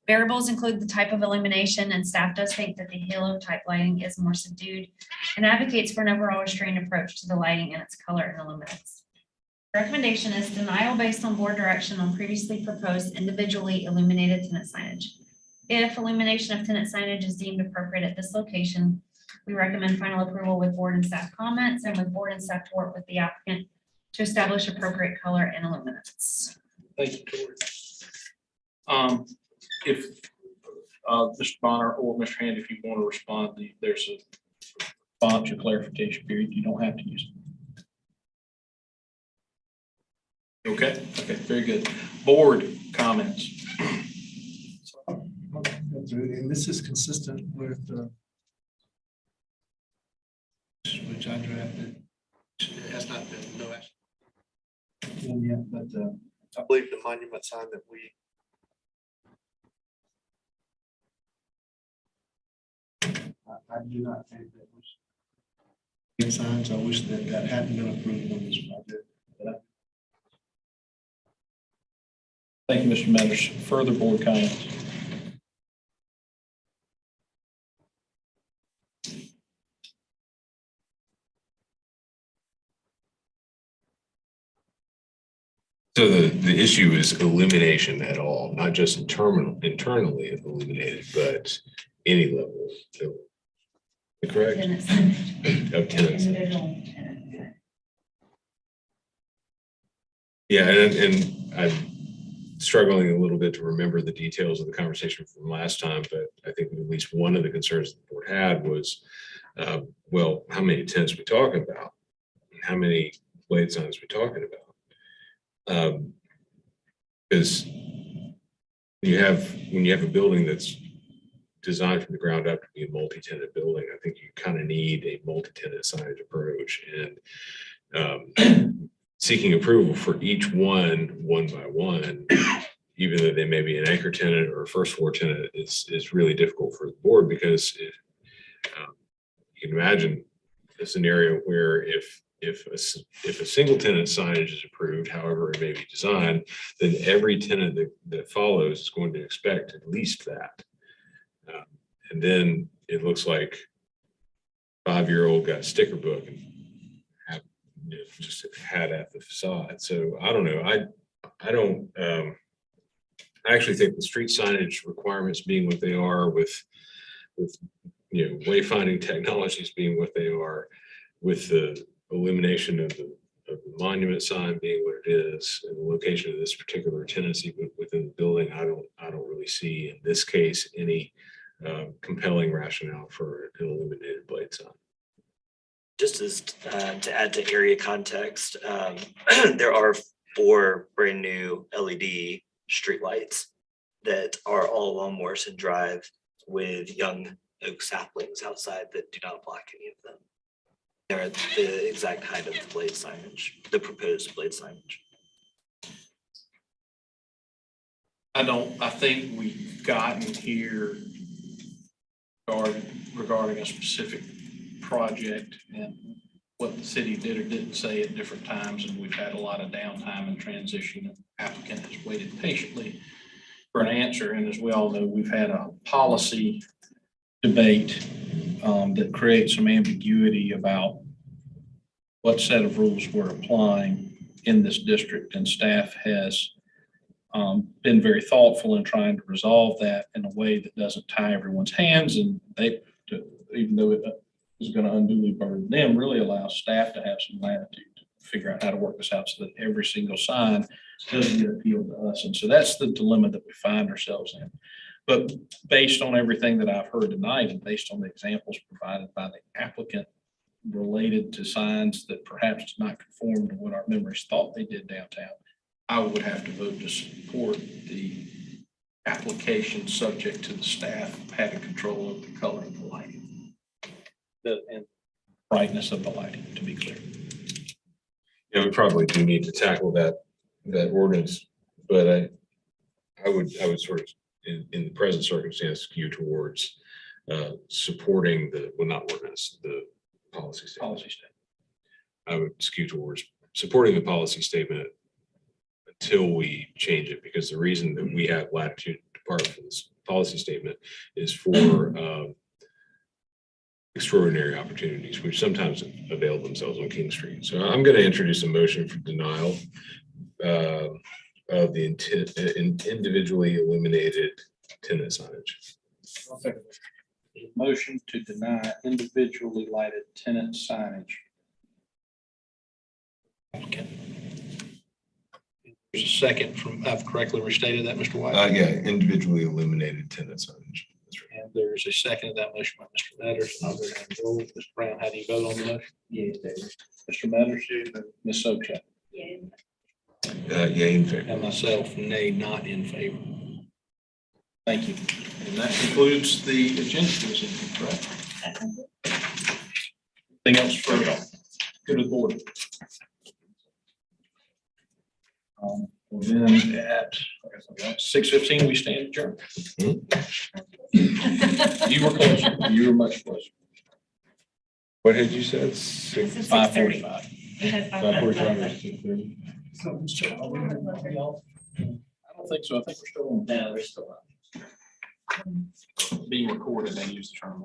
B: Variables include the type of illumination, and staff does think that the halo type lighting is more subdued and advocates for an overall restrained approach to the lighting and its color and illuminance. Recommendation is denial based on board direction on previously proposed individually illuminated tenant signage. If illumination of tenant signage is deemed appropriate at this location, we recommend final approval with board and staff comments and with board and staff to work with the applicant to establish appropriate color and illuminance.
L: Thank you, Tori. If Mr. Bonner or Mr. Hand, if you want to respond, there's a response, your clarification period, you don't have to use it. Okay, very good. Board comments.
C: And this is consistent with which I drafted. It has not been, no action yet, but I believe the monument sign that we I do not think that was signs. I wish that that hadn't been approved on this project.
L: Thank you, Mr. Mathers. Further board comments?
E: So the issue is illumination at all, not just internally illuminated, but any level. So, correct?
B: Tenant signage.
E: Of tenants.
B: Individual tenant.
E: Yeah, and I'm struggling a little bit to remember the details of the conversation from last time, but I think at least one of the concerns the board had was, well, how many tenants we talking about? How many blade signs we talking about? Because when you have a building that's designed from the ground up to be a multi-tenant building, I think you kind of need a multi-tenant signage approach, and seeking approval for each one by one, even though they may be an anchor tenant or a first floor tenant, is really difficult for the board, because you can imagine a scenario where if a single tenant signage is approved, however it may be designed, then every tenant that follows is going to expect at least that. And then it looks like 5-year-old got a sticker book and just had at the facade. So I don't know. I actually think the street signage requirements being what they are, with wayfinding technologies being what they are, with the illumination of the monument sign being what it is, and the location of this particular tenancy within the building, I don't really see in this case any compelling rationale for an illuminated blade sign.
K: Just as to add to area context, there are 4 brand new LED streetlights that are all along Morrison Drive with young oak saplings outside that do not block any of them. They're at the exact height of the blade signage, the proposed blade signage.
L: I think we've gotten here regarding a specific project and what the city did or didn't say at different times, and we've had a lot of downtime and transition. The applicant has waited patiently for an answer, and as we all know, we've had a policy debate that creates some ambiguity about what set of rules we're applying in this district, and staff has been very thoughtful in trying to resolve that in a way that doesn't tie everyone's hands, and even though it is going to unduly burden them, really allows staff to have some latitude to figure out how to work this out so that every single sign doesn't get appealed to us. And so that's the dilemma that we find ourselves in. But based on everything that I've heard tonight, and based on the examples provided by the applicant related to signs that perhaps do not conform to what our members thought they did downtown, I would have to vote to support the application, subject to the staff having control of the color of the lighting and brightness of the lighting, to be clear.
E: Yeah, we probably do need to tackle that ordinance, but I would sort of in the present circumstance skew towards supporting not ordinance, the policy statement. I would skew towards supporting the policy statement until we change it, because the reason that we have latitude to depart from this policy statement is for extraordinary opportunities, which sometimes avail themselves on King Street. So I'm going to introduce a motion for denial of the individually illuminated tenant signage.
L: Motion to deny individually lighted tenant signage. Okay. There's a second from, I've correctly restated that, Mr. White?
E: Yeah, individually illuminated tenant signage.
L: And There's a second to that motion by Mr. Matters. I'll go down and roll. Mr. Brown, how do you vote on the motion? Yes, Mr. Matters, Ms. Sobchak,
E: Yay in favor.
L: and myself, nay, not in favor. Thank you. And that concludes the agenda for this evening, correct? Anything else for go to the board? Well, then at 6:15, we stand adjourned. You were closer. You were much closer.
E: What had you said? Six-
L: 5:45.
B: We had
E: 5:45 or
B: 5:45.
E: 6:30?
L: I don't think so. I think we're still on. No, we're still on. Being recorded, they use the term.